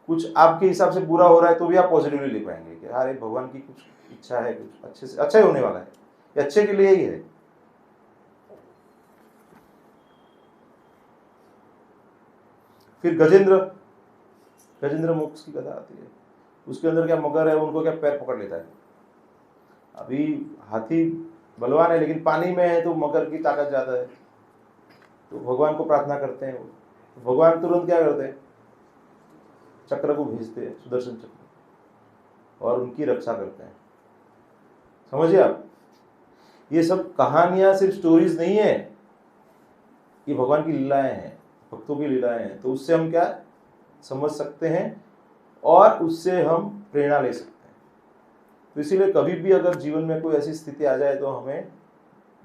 कुछ आपके हिसाब से बुरा हो रहा है तो भी आप पॉजिटिवली ले पाएंगे कि अरे भगवान की कुछ इच्छा है, कुछ अच्छे से अच्छा ही होने वाला है, ये अच्छे के लिए ही है। फिर गजेंद्र मोक्ष की कथा आती है, उसके अंदर क्या मगर है, उनको क्या पैर पकड़ लेता है। अभी हाथी बलवान है लेकिन पानी में है तो मगर की ताकत ज्यादा है, तो भगवान को प्रार्थना करते हैं वो, तो भगवान तुरंत क्या करते हैं, चक्र को भेजते हैं, सुदर्शन चक्र, और उनकी रक्षा करते हैं। समझिए आप, ये सब कहानियां सिर्फ स्टोरीज नहीं है, ये भगवान की लीलाएं हैं, भक्तों की लीलाएं हैं। तो उससे हम क्या समझ सकते हैं और उससे हम प्रेरणा ले सकते हैं। तो इसीलिए कभी भी अगर जीवन में कोई ऐसी स्थिति आ जाए तो हमें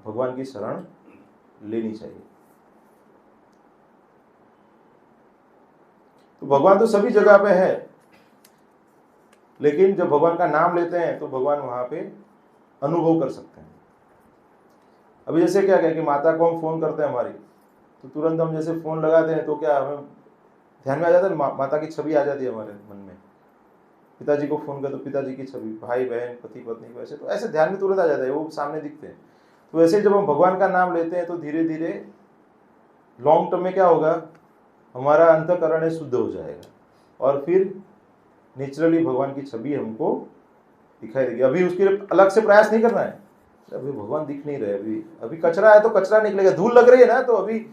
भगवान की शरण लेनी चाहिए। तो भगवान तो सभी जगह पे है, लेकिन जब भगवान का नाम लेते हैं तो भगवान वहां पे अनुभव कर सकते हैं। अभी जैसे क्या कि माता को हम फोन करते हैं हमारी, तो तुरंत हम जैसे फोन लगाते हैं तो क्या हमें ध्यान में आ जाता है, माता की छवि आ जाती है हमारे मन में। पिताजी को फोन कर तो पिताजी की छवि, भाई बहन पति पत्नी को, ऐसे तो ऐसे ध्यान में तुरंत आ जाता है, वो सामने दिखते हैं। तो वैसे जब हम भगवान का नाम लेते हैं तो धीरे धीरे लॉन्ग टर्म में क्या होगा, हमारा अंतःकरण है शुद्ध हो जाएगा, और फिर नेचुरली भगवान की छवि हमको दिखाई देगी। अभी उसके लिए अलग से प्रयास नहीं करना है, अभी भगवान दिख नहीं रहे, अभी कचरा है तो कचरा निकलेगा, धूल लग रही है ना तो अभी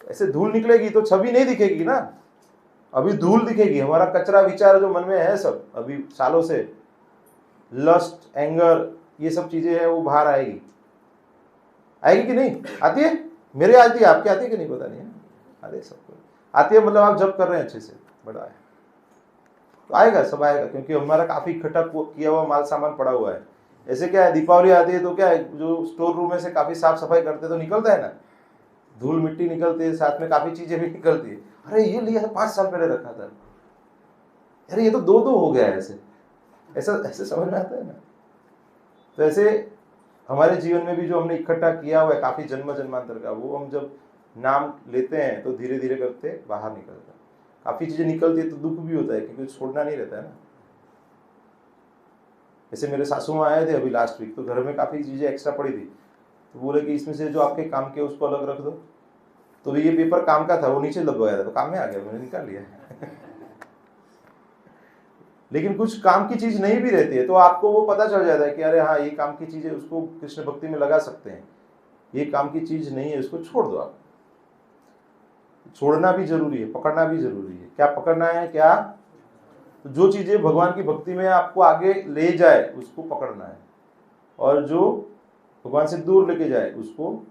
ऐसे धूल निकलेगी तो छवि नहीं दिखेगी ना, अभी धूल दिखेगी। हमारा कचरा विचार जो मन में है सब अभी सालों से, लस्ट एंगर ये सब चीजें हैं, वो बाहर आएगी कि नहीं आती है, मेरे आती है, आपके आती है कि नहीं पता नहीं है, अरे सबको आती है, मतलब आप जब कर रहे हैं अच्छे से बड़ा है तो आएगा, सब आएगा, क्योंकि हमारा काफी इकट्ठा किया हुआ माल सामान पड़ा हुआ है। ऐसे क्या है, दीपावली आती है तो क्या है, जो स्टोर रूम में से काफी साफ सफाई करते तो निकलता है ना, धूल मिट्टी निकलती है, साथ में काफी चीजें भी निकलती है। अरे ये लिया था 5 साल पहले रखा था, अरे ये तो 2 हो गया है, ऐसे ऐसा ऐसे समझ में आता है ना। तो ऐसे हमारे जीवन में भी जो हमने इकट्ठा किया हुआ है काफी जन्म जन्मांतर का, वो हम जब नाम लेते हैं तो धीरे धीरे करते बाहर निकलता है। काफी चीजें निकलती है तो दुख भी होता है, क्योंकि छोड़ना नहीं रहता है ना। जैसे मेरे सासू माँ आए थे अभी लास्ट वीक, तो घर में काफी चीजें एक्स्ट्रा पड़ी थी, तो बोले कि इसमें से जो आपके काम के उसको अलग रख दो। तो ये पेपर काम का था, वो नीचे लगवाया था, तो काम में आ गया, मैंने निकाल लिया। लेकिन कुछ काम की चीज नहीं भी रहती है तो आपको वो पता चल जाता है कि अरे हाँ, ये काम की चीज है, उसको कृष्ण भक्ति में लगा सकते हैं। ये काम की चीज नहीं है, उसको छोड़ दो आप। छोड़ना भी जरूरी है, पकड़ना भी जरूरी है। क्या पकड़ना है? क्या? तो जो चीजें भगवान की भक्ति में आपको आगे ले जाए उसको पकड़ना है, और जो भगवान से दूर लेके जाए उसको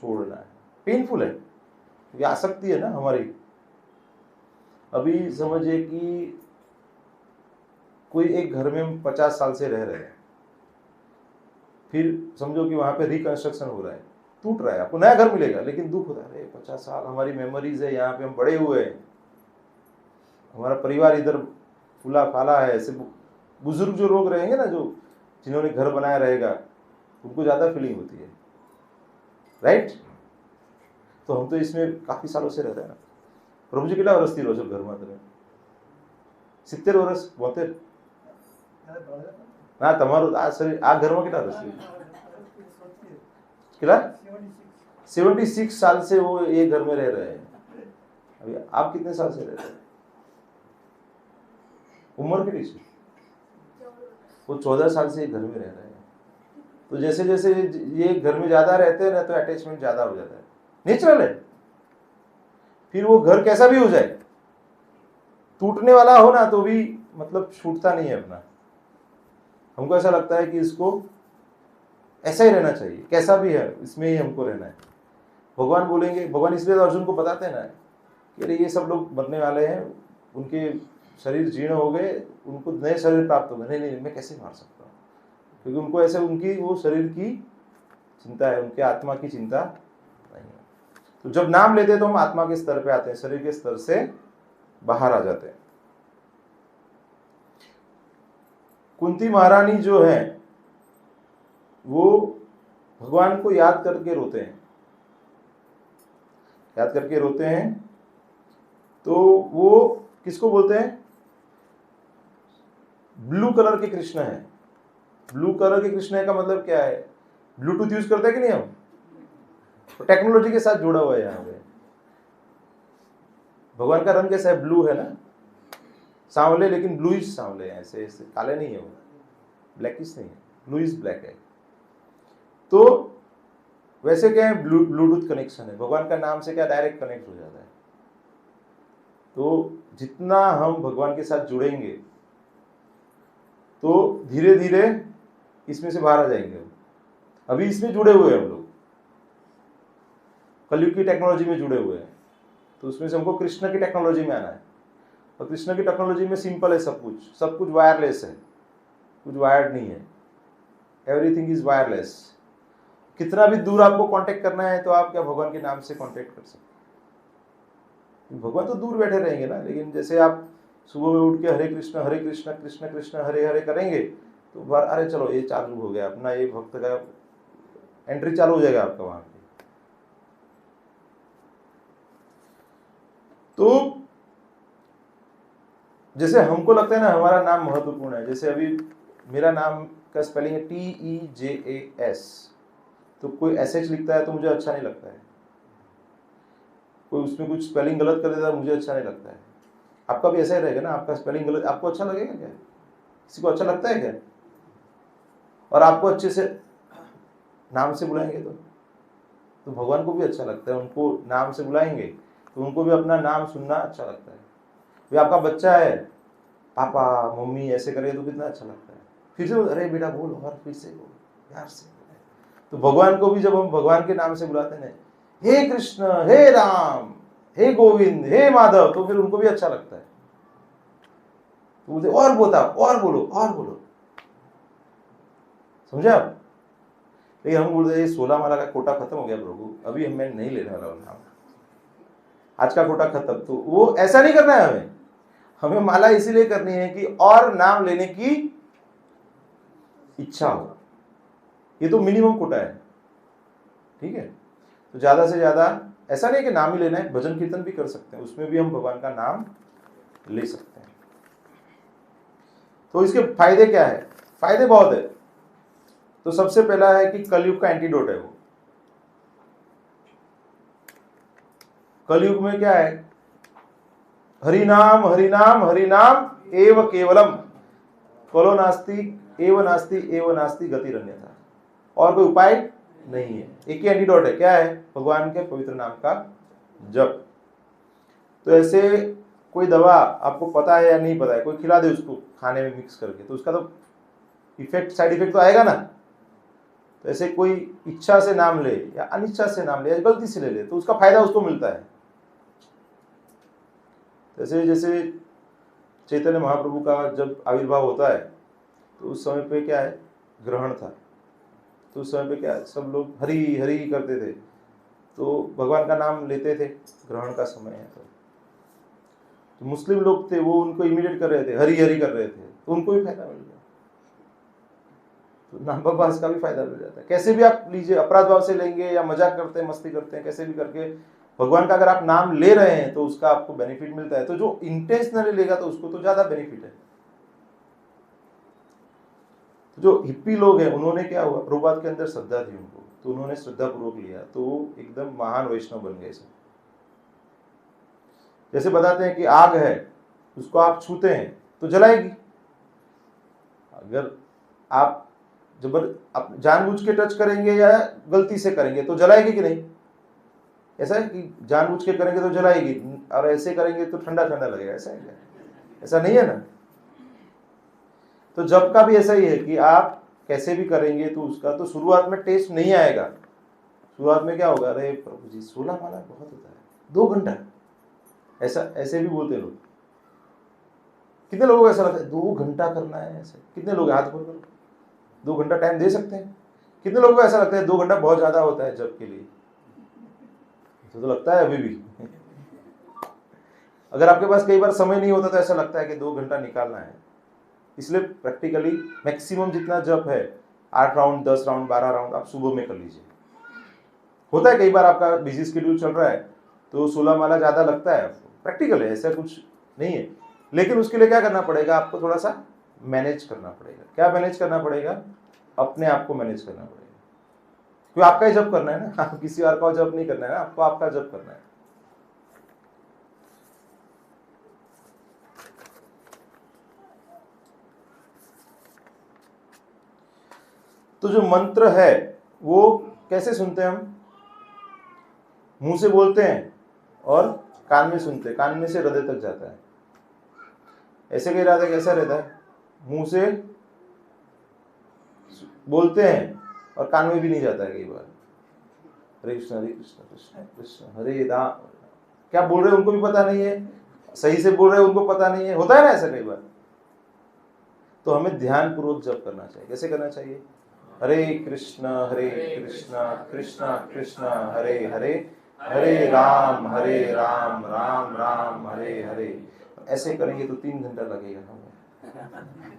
छोड़ना है। पेनफुल है, क्योंकि आसक्ति है ना हमारी। अभी समझिए कि कोई एक घर में हम 50 साल से रह रहे हैं, फिर समझो कि वहां पे रिकंस्ट्रक्शन हो रहा है, टूट रहा है, आपको नया घर मिलेगा, लेकिन दुख होता है, 50 साल हमारी मेमोरीज है, यहाँ पे हम बड़े हुए हैं, हमारा परिवार इधर फूला फाला है। ऐसे बुजुर्ग जो लोग रहेंगे ना, जो जिन्होंने घर बनाया रहेगा, उनको ज्यादा फीलिंग होती है, राइट? तो हम तो इसमें काफी सालों से रहते हैं ना। प्रभु जी કેટલા વર્ષથી રહો છો ઘરમાં તમે? 70 વર્ષ 72? ના, તમારું આ ઘરમાં કેટલા વર્ષથી? કેટલા? 76 साल से वो ये घर में रह रहे हैं। अभी आप कितने साल से रह रहे हैं? उम्र कितनी है? वो 14 साल से घर में रह रहे हैं। तो जैसे जैसे ये घर में ज्यादा रहते हैं ना, तो अटैचमेंट ज्यादा हो जाता है, नेचुरल है। फिर वो घर कैसा भी हो जाए, टूटने वाला हो ना, तो भी मतलब छूटता नहीं है अपना। हमको ऐसा लगता है कि इसको ऐसा ही रहना चाहिए, कैसा भी है इसमें ही हमको रहना है। भगवान बोलेंगे, भगवान इसलिए तो अर्जुन को बताते हैं ना कि अरे ये सब लोग मरने वाले हैं, उनके शरीर जीर्ण हो गए, उनको नए शरीर प्राप्त हो गए। नहीं नहीं, मैं कैसे मार सकता हूँ? क्योंकि उनको ऐसे उनकी वो शरीर की चिंता है, उनके आत्मा की चिंता नहीं है। तो जब नाम लेते हैं तो हम आत्मा के स्तर पे आते हैं, शरीर के स्तर से बाहर आ जाते हैं। कुंती महारानी जो है वो भगवान को याद करके रोते हैं, याद करके रोते हैं। तो वो किसको बोलते हैं? ब्लू कलर के कृष्ण है। ब्लू कलर के कृष्ण का मतलब क्या है? ब्लूटूथ यूज करते हैं कि नहीं हम? तो टेक्नोलॉजी के साथ जुड़ा हुआ है यहाँ पे। भगवान का रंग कैसा है? ब्लू है ना, सांवले, लेकिन ब्लूइश सांवले हैं, ऐसे ऐसे काले नहीं है, वो ब्लैकिश नहीं है, ब्लूइश ब्लैक है। तो वैसे क्या है, ब्लूटूथ कनेक्शन है, भगवान का नाम से क्या डायरेक्ट कनेक्ट हो जाता है। तो जितना हम भगवान के साथ जुड़ेंगे तो धीरे धीरे इसमें से बाहर आ जाएंगे। अभी इसमें जुड़े हुए हैं हम लोग, कलयुग की टेक्नोलॉजी में जुड़े हुए हैं, तो उसमें से हमको कृष्ण की टेक्नोलॉजी में आना है। और कृष्ण की टेक्नोलॉजी में सिंपल है, सब कुछ वायरलेस है, कुछ वायर्ड नहीं है, एवरीथिंग इज वायरलेस। कितना भी दूर आपको कांटेक्ट करना है तो आप क्या भगवान के नाम से कांटेक्ट कर सकते हैं। भगवान तो दूर बैठे रहेंगे ना, लेकिन जैसे आप सुबह में उठ के हरे कृष्ण कृष्ण कृष्ण हरे हरे करेंगे तो अरे चलो ये चालू हो गया अपना, ये भक्त का एंट्री चालू हो जाएगा आपका वहां पे। तो जैसे हमको लगता है ना हमारा नाम महत्वपूर्ण है, जैसे अभी मेरा नाम का स्पेलिंग है TEJAS, तो कोई SH लिखता है तो मुझे अच्छा नहीं लगता है, कोई उसमें कुछ स्पेलिंग गलत कर देता है मुझे अच्छा नहीं लगता है। आपका भी ऐसा ही रहेगा ना, आपका स्पेलिंग गलत आपको अच्छा लगेगा क्या? किसी को अच्छा लगता है क्या? और आपको अच्छे से नाम से बुलाएंगे तो भगवान को भी अच्छा लगता है, उनको नाम से बुलाएंगे तो उनको भी अपना नाम सुनना अच्छा लगता है। भी आपका बच्चा है, पापा मम्मी ऐसे करे तो कितना अच्छा लगता है, फिर से अरे बेटा बोल, और फिर से बोल, प्यार से। तो भगवान को भी जब हम भगवान के नाम से बुलाते हैं, हे कृष्ण, हे राम, हे गोविंद, हे माधव, तो फिर उनको भी अच्छा लगता है। तो मुझे और बोलो, समझे आप? लेकिन हम बोलते हैं 16 माला का कोटा खत्म हो गया प्रभु, अभी मैं नहीं लेने वाला नाम, आज का कोटा खत्म। तो वो ऐसा नहीं करना है हमें माला इसीलिए करनी है कि और नाम लेने की इच्छा हो। ये तो मिनिमम कोटा है, ठीक है। तो ज़्यादा से ज़्यादा ऐसा नहीं कि नाम ही लेना है, भजन कीर्तन भी कर सकते हैं, उसमें भी हम भगवान का नाम ले सकते हैं। तो इसके फायदे क्या है? फायदे बहुत है। तो सबसे पहला है कि कलयुग का एंटीडोट है वो। कलयुग में क्या है? हरिनाम हरिनाम हरिनाम एव केवलम, कलो नास्ति एव नास्ति एव नास्ति गतिरन्यथा, और कोई उपाय नहीं है। एक ही एंटीडोट है, क्या है? भगवान के पवित्र नाम का जप। तो ऐसे कोई दवा आपको पता है या नहीं पता है, कोई खिला दे उसको खाने में मिक्स करके, तो उसका तो इफेक्ट, साइड इफेक्ट तो आएगा ना। तो ऐसे कोई इच्छा से नाम ले या अनिच्छा से नाम ले या गलती से ले तो उसका फायदा उसको मिलता है। जैसे चैतन्य महाप्रभु का जब आविर्भाव होता है तो उस समय पे क्या है? ग्रहण था। तो उस समय पे क्या है? सब लोग हरि हरि करते थे, तो भगवान का नाम लेते थे, ग्रहण का समय है। तो मुस्लिम लोग थे, वो उनको इमिडिएट कर रहे थे, हरि हरि कर रहे थे, तो उनको भी फायदा मिल गया। तो नामबाज का भी फायदा मिल जाता है। कैसे भी आप लीजिए, अपराध भाव से लेंगे या मजाक करते हैं, मस्ती करते हैं, कैसे भी करके भगवान का अगर आप नाम ले रहे हैं तो उसका आपको बेनिफिट मिलता है। तो जो इंटेंशनली लेगा तो उसको तो ज्यादा बेनिफिट है। तो जो हिप्पी लोग हैं, उन्होंने क्या हुआ, प्रभुपाद के अंदर श्रद्धा थी उनको, तो उन्होंने श्रद्धा पूर्वक लिया, तो एकदम महान वैष्णव बन गए सब। जैसे बताते हैं कि आग है, उसको आप छूते हैं तो जलाएगी। अगर आप आप जानबूझ के टच करेंगे या गलती से करेंगे तो जलाएगी कि नहीं? ऐसा है कि जानबूझ के करेंगे तो जलाएगी, और ऐसे करेंगे तो ठंडा ठंडा लगेगा, ऐसा है क्या? ऐसा नहीं है ना। तो जब का भी ऐसा ही है कि आप कैसे भी करेंगे तो उसका तो शुरुआत में टेस्ट नहीं आएगा। शुरुआत में क्या होगा, अरे प्रभु जी 16 माला बहुत होता है, 2 घंटा, ऐसा ऐसे भी बोलते लोग। कितने लोगों को ऐसा लगता है 2 घंटा करना है? ऐसे कितने लोग हाथ खोल कर 2 घंटा टाइम दे सकते हैं? कितने लोगों को ऐसा लगता है 2 घंटा बहुत ज्यादा होता है जब के लिए? तो लगता है अभी भी। अगर आपके पास कई बार समय नहीं होता तो ऐसा लगता है कि 2 घंटा निकालना है। इसलिए प्रैक्टिकली मैक्सिमम जितना जप है, 8 राउंड, 10 राउंड, 12 राउंड आप सुबह में कर लीजिए। होता है कई बार आपका बिजी शेड्यूल चल रहा है तो 16 माला ज्यादा लगता है आपको, प्रैक्टिकल है, ऐसा कुछ नहीं है। लेकिन उसके लिए क्या करना पड़ेगा? आपको थोड़ा सा मैनेज करना पड़ेगा। क्या मैनेज करना पड़ेगा? अपने आप को मैनेज करना पड़ेगा। क्योंकि आपका ही जप करना है ना, आप किसी और का जप नहीं करना है ना, आपको आपका जप करना है। तो जो मंत्र है वो कैसे सुनते हैं हम? मुंह से बोलते हैं और कान में सुनते हैं, कान में से हृदय तक जाता है। ऐसे कहीं रहता है, कैसा रहता है? मुंह से बोलते हैं और कान में भी नहीं जाता है कई बार। हरे कृष्ण कृष्ण कृष्ण हरे राम, क्या बोल रहे हैं उनको भी पता नहीं है, सही से बोल रहे हैं उनको पता नहीं है, होता है ना ऐसा कई बार। तो हमें ध्यान पूर्वक जप करना चाहिए। कैसे करना चाहिए? हरे कृष्ण कृष्ण कृष्ण हरे हरे, हरे राम राम राम हरे हरे। ऐसे करेंगे तो 3 घंटा लगेगा हमें।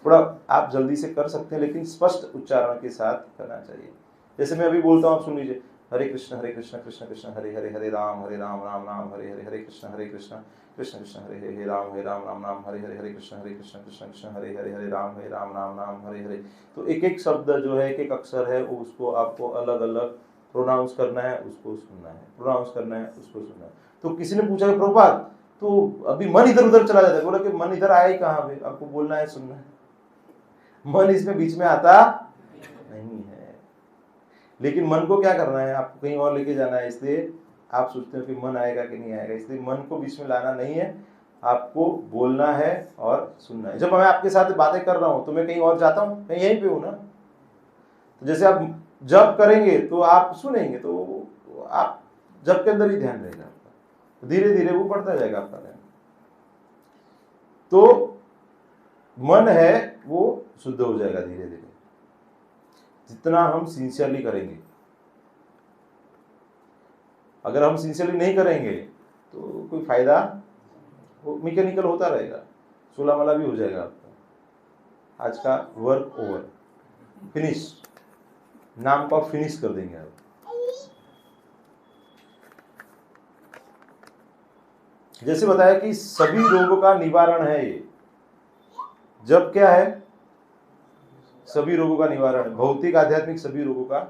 थोड़ा आप जल्दी से कर सकते हैं लेकिन स्पष्ट उच्चारण के साथ करना चाहिए। जैसे मैं अभी बोलता हूँ, आप सुन लीजिए, हरे कृष्ण कृष्ण कृष्ण हरे हरे, हरे राम राम राम हरे हरे, हरे कृष्ण कृष्ण कृष्ण हरे हरे राम राम हरे हरे, हरे कृष्ण कृष्ण कृष्ण हरे हरे, हरे राम राम हरे हरे। तो एक एक शब्द जो है, एक एक अक्षर है, वो उसको आपको अलग अलग प्रोनाउंस करना है, उसको सुनना है, प्रोनाउंस करना है, उसको सुनना है। तो किसी ने पूछा कि प्रभुपाद तो अभी मन इधर उधर चला जाता है। बोला कि मन इधर आया ही कहाँ पे, आपको बोलना है, सुनना है। मन इसमें बीच में आता नहीं है। लेकिन मन को क्या करना है? आपको कहीं और लेके जाना है। इसलिए आप सोचते हो कि मन आएगा कि नहीं आएगा, इसलिए मन को बीच में लाना नहीं है, आपको बोलना है और सुनना है। जब मैं आपके साथ बातें कर रहा हूं तो मैं कहीं और जाता हूं? मैं यहीं पे हूं ना। तो जैसे आप जब करेंगे तो आप सुनेंगे, तो आप जब के अंदर ही ध्यान रहेगा आपका, धीरे धीरे वो बढ़ता जाएगा आपका ध्यान। तो मन है वो शुद्ध हो जाएगा धीरे धीरे, जितना हम सिंसियरली करेंगे। अगर हम सिंसियरली नहीं करेंगे तो कोई फायदा, वो मैकेनिकल होता रहेगा, 16 माला भी हो जाएगा आपका। आज का वर्क ओवर, फिनिश। नाम को आप फिनिश कर देंगे आप। जैसे बताया कि सभी रोगों का निवारण है ये। जप क्या है? सभी रोगों का निवारण है, भौतिक आध्यात्मिक सभी रोगों का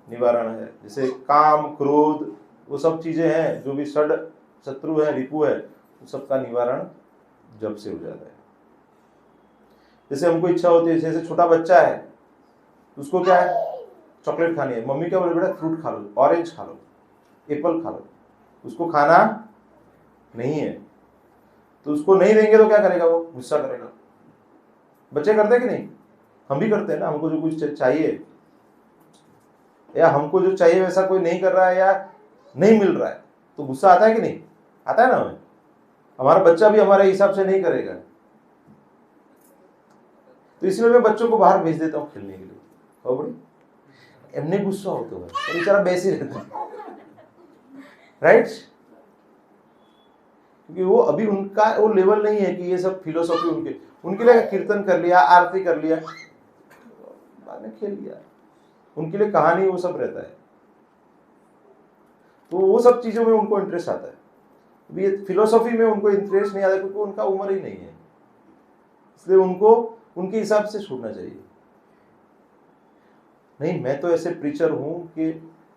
निवारण है। जैसे काम, क्रोध, वो सब चीजें हैं जो भी षड शत्रु है, रिपु है, उस सब का निवारण जप से हो जाता है। जैसे हमको इच्छा होती है, जैसे छोटा बच्चा है, उसको क्या है, चॉकलेट खानी है, मम्मी क्या बोले, बेटा फ्रूट खा लो, ऑरेंज खा लो, एप्पल खा लो, उसको खाना नहीं है, तो उसको नहीं देंगे तो क्या करेगा, वो गुस्सा करेगा। बच्चे करते कि नहीं? हम भी करते हैं ना। हमको जो कुछ चाहिए या हमको जो चाहिए वैसा कोई नहीं कर रहा है या नहीं मिल रहा है तो गुस्सा आता है कि नहीं? आता है ना हमें। हमारा बच्चा भी हमारे हिसाब से नहीं करेगा, तो इसलिए मैं बच्चों को बाहर भेज देता हूँ खेलने के लिए। और बड़ी एमने गुस्सा होता है तो बेचारा बेस ही रहता है, राइट? क्योंकि वो अभी उनका वो लेवल नहीं है कि ये सब फिलोसॉफी उनके लिए कीर्तन कर लिया, आरती कर लिया, बाद में खेल लिया, उनके लिए कहानी वो सब रहता है। तो वो सब चीजों में उनको इंटरेस्ट आता है। अभी फिलोसॉफी में उनको इंटरेस्ट नहीं आता क्योंकि उनका उम्र ही नहीं है, इसलिए उनको उनके हिसाब से छोड़ना चाहिए। नहीं, मैं तो ऐसे प्रीचर हूं कि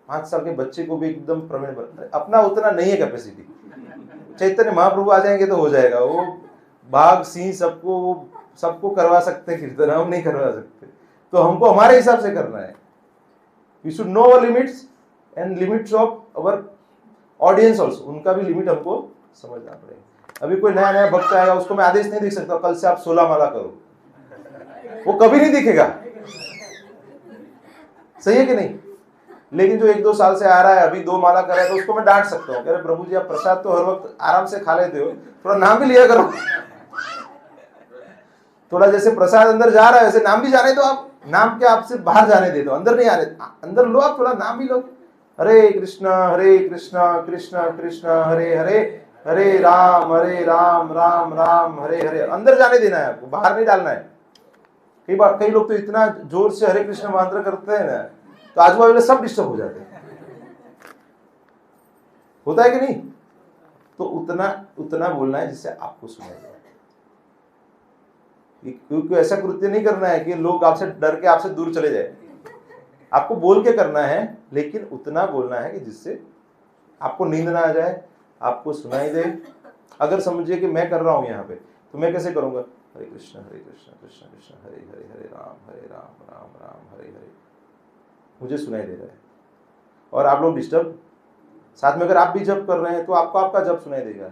5 साल के बच्चे को भी एकदम प्रवीण बना, अपना उतना नहीं है कैपेसिटी। चैतन्य महाप्रभु आ जाएंगे तो हो जाएगा, वो बाघ सिंह सबको करवा सकते हैं कीर्तन, हम नहीं करवा सकते। तो हमको हमारे हिसाब से करना है। We should know our limits and limits of our audience also. उनका भी लिमिट हमको समझना पड़ेगा। अभी कोई नया नया भक्त आएगा, उसको मैं आदेश नहीं दे सकता कल से आप 16 माला करो, वो कभी नहीं दिखेगा, सही है कि नहीं? लेकिन जो 1-2 साल से आ रहा है, अभी 2 माला कर रहा है, तो उसको मैं डांट सकता हूँ, कह रहे प्रभु जी आप प्रसाद तो हर वक्त आराम से खा लेते हो, थोड़ा नाम भी लिया करो। थोड़ा जैसे प्रसाद अंदर जा रहा है वैसे नाम भी जाने दो। आप नाम के आपसे बाहर जाने दे दो, अंदर नहीं आने, अंदर लो, आप थोड़ा नाम भी लो। हरे कृष्णा कृष्ण कृष्ण हरे हरे, हरे राम राम राम हरे हरे। अंदर जाने देना है आपको, बाहर नहीं डालना है। कई लोग तो इतना जोर से हरे कृष्ण मंत्र करते हैं ना, तो आजू बाजू सब डिस्टर्ब हो जाते हैं। होता है कि नहीं? तो उतना बोलना है जिससे आपको सुनाई दे। क्योंकि ऐसा कृत्य नहीं करना है कि लोग आपसे डर के आपसे दूर चले जाए। आपको बोल के करना है, लेकिन उतना बोलना है कि जिससे आपको नींद ना आ जाए, आपको सुनाई दे। अगर समझिए कि मैं कर रहा हूं यहाँ पे, तो मैं कैसे करूंगा, हरे कृष्ण कृष्ण कृष्ण हरे हरे, हरे राम राम हरे हरे, मुझे सुनाई दे रहा है। और आप लोग डिस्टर्ब साथ में, अगर आप भी जप कर रहे हैं तो आपको आपका जप सुनाई देगा।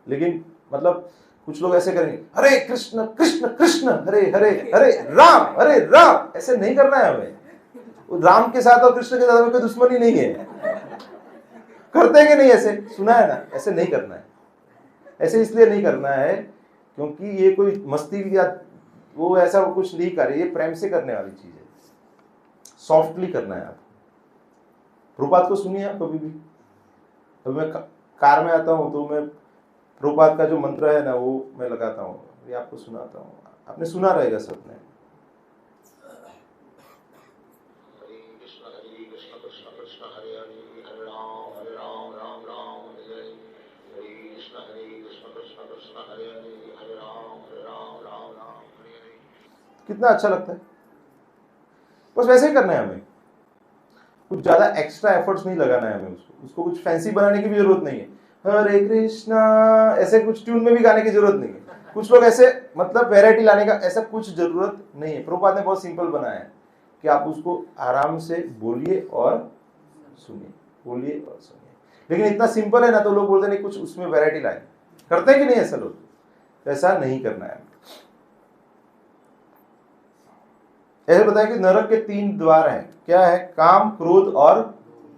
लेकिन मतलब कुछ लोग ऐसे करेंगे, हरे कृष्ण कृष्ण कृष्ण हरे हरे, हरे राम, ऐसे नहीं करना है हमें। राम के साथ और कृष्ण के साथ हमें कोई दुश्मनी नहीं है, करते हैं कि नहीं? ऐसे सुना है ना, ऐसे नहीं करना है। ऐसे इसलिए नहीं करना है क्योंकि ये कोई मस्ती या वो ऐसा कुछ नहीं कर रही, ये प्रेम से करने वाली चीज है। सॉफ्टली करना है। आप प्रभुपाद को सुनिए आप कभी भी। अभी मैं कार में आता हूँ तो मैं प्रभुपाद का जो मंत्र है ना वो मैं लगाता हूँ, ये आपको सुनाता हूँ, आपने सुना रहेगा सबने। कृष्ण कृष्ण कृष्ण हरे हरे, हरे राम राम राम हरे हरे, हरे कृष्ण कृष्ण कृष्ण हरे हरे, हरे राम राम हरे हरे। कितना अच्छा लगता है। बस वैसे ही करना है हमें, कुछ ज्यादा एक्स्ट्रा एफर्ट्स नहीं लगाना है हमें। उसको कुछ फैंसी बनाने की भी जरूरत नहीं है। हरे कृष्णा ऐसे कुछ ट्यून में भी गाने की जरूरत नहीं है। कुछ लोग ऐसे मतलब वैरायटी लाने का, ऐसा कुछ जरूरत नहीं है। प्रभुपाद ने बहुत सिंपल बनाया है कि आप उसको आराम से बोलिए और सुनिए, बोलिए और सुनिए। लेकिन इतना सिंपल है ना, तो लोग बोलते नहीं कुछ उसमें वैरायटी लाए, करते हैं कि नहीं ऐसा लोग? ऐसा नहीं करना है। ऐसे बताया कि नरक के 3 द्वार हैं। क्या है? काम, क्रोध और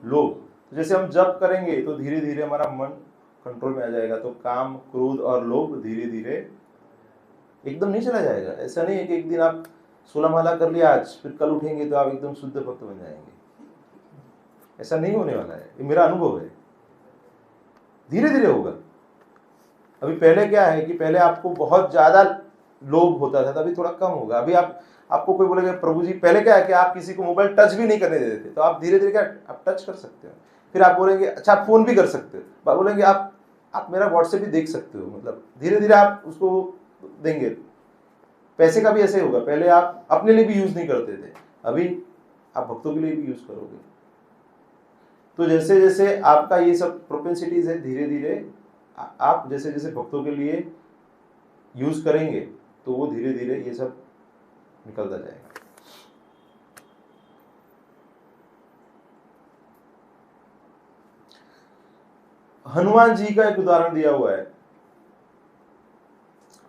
लोभ। जैसे हम जप करेंगे तो धीरे धीरे हमारा मन कंट्रोल में आ जाएगा। तो काम, क्रोध और लोभ धीरे धीरे एकदम नहीं चला जाएगा। ऐसा नहीं है कि एक दिन आप 16 माला कर लिया आज, फिर कल उठेंगे तो आप एकदम शुद्ध भक्त बन जाएंगे। ऐसा नहीं होने वाला है, ये मेरा अनुभव है। धीरे धीरे होगा। अभी पहले क्या है कि पहले आपको बहुत ज्यादा लोभ होता था, तभी थोड़ा कम होगा। अभी आपको कोई बोलेगा प्रभु जी, पहले क्या है कि आप किसी को मोबाइल टच भी नहीं करने देते थे, तो आप धीरे धीरे क्या आप टच कर सकते हो। फिर आप बोलेंगे अच्छा आप फोन भी कर सकते हो, बोलेंगे आप मेरा व्हाट्सएप भी देख सकते हो। मतलब धीरे धीरे आप उसको देंगे। पैसे का भी ऐसे होगा, पहले आप अपने लिए भी यूज नहीं करते थे, अभी आप भक्तों के लिए भी यूज करोगे। तो जैसे जैसे आपका ये सब प्रोपेंसिटीज है, धीरे धीरे आप जैसे जैसे भक्तों के लिए यूज करेंगे तो वो धीरे धीरे ये सब निकलता जाएगा। हनुमान जी का एक उदाहरण दिया हुआ है।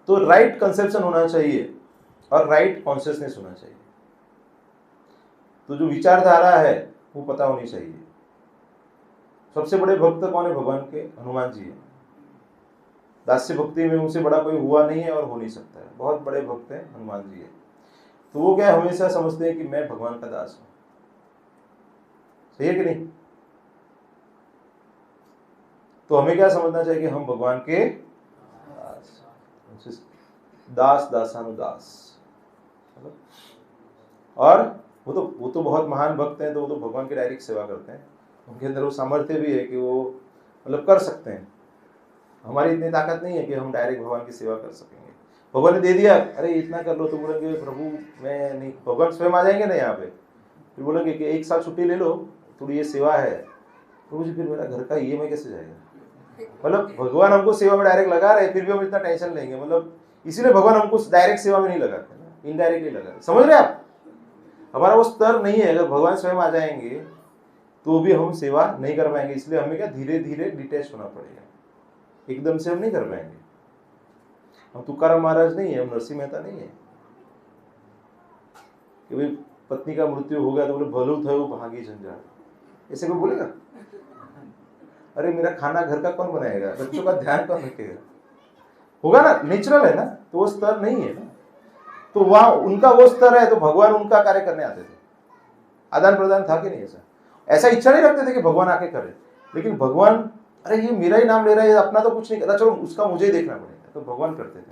तो राइट कंसेप्शन होना चाहिए और राइट कॉन्शियसनेस होना चाहिए। तो जो विचारधारा है वो पता होनी चाहिए। सबसे बड़े भक्त कौन है भगवान के? हनुमान जी है। दास्य भक्ति में उनसे बड़ा कोई हुआ नहीं है और हो नहीं सकता है। बहुत बड़े भक्त हैं हनुमान जी है। तो वो क्या हमेशा समझते हैं कि मैं भगवान का दास हूं। सही है कि नहीं? तो हमें क्या समझना चाहिए कि हम भगवान के दास, दासानुदास। और वो तो बहुत महान भक्त हैं, तो वो तो भगवान की डायरेक्ट सेवा करते हैं। उनके अंदर वो सामर्थ्य भी है कि वो मतलब कर सकते हैं। हमारी इतनी ताकत नहीं है कि हम डायरेक्ट भगवान की सेवा कर सकेंगे। भगवान ने दे दिया, अरे इतना कर लो, तो बोलेंगे प्रभु मैं नहीं। भगवान स्वयं आ जाएंगे ना यहाँ पे, फिर बोलेंगे कि 1 साल छुट्टी ले लो, थोड़ी ये सेवा है। प्रभु जी फिर मेरा घर का EMI कैसे जाएगा? मतलब भगवान हमको सेवा में डायरेक्ट लगा रहे, फिर भी हम इतना टेंशन लेंगे। मतलब इसीलिए भगवान हमको डायरेक्ट सेवा में नहीं लगाते ना, इनडायरेक्टली लगाते। समझ रहे आप? हमारा वो स्तर नहीं है। अगर भगवान स्वयं आ जाएंगे तो भी हम सेवा नहीं कर पाएंगे। इसलिए हमें क्या धीरे धीरे डिटैच होना पड़ेगा, एकदम से हम नहीं कर पाएंगे। हम तुकाराम महाराज नहीं है, हम नरसिंह मेहता नहीं है कि भाई पत्नी का मृत्यु हो गया तो बोले भलू थे वो भागी झंझाट, ऐसे कोई बोलेगा? अरे मेरा खाना घर का कौन बनाएगा, बच्चों का ध्यान कौन रखेगा? होगा ना, नेचुरल है ना। तो वो स्तर नहीं है ना, तो वहां उनका वो स्तर है, तो भगवान उनका कार्य करने आते थे। आदान प्रदान था कि नहीं? ऐसा इच्छा नहीं रखते थे कि भगवान आके करे, लेकिन भगवान अरे ये मेरा ही नाम ले रहा है, अपना तो कुछ नहीं कर रहा, चलो उसका मुझे ही देखना पड़ेगा, तो भगवान करते थे।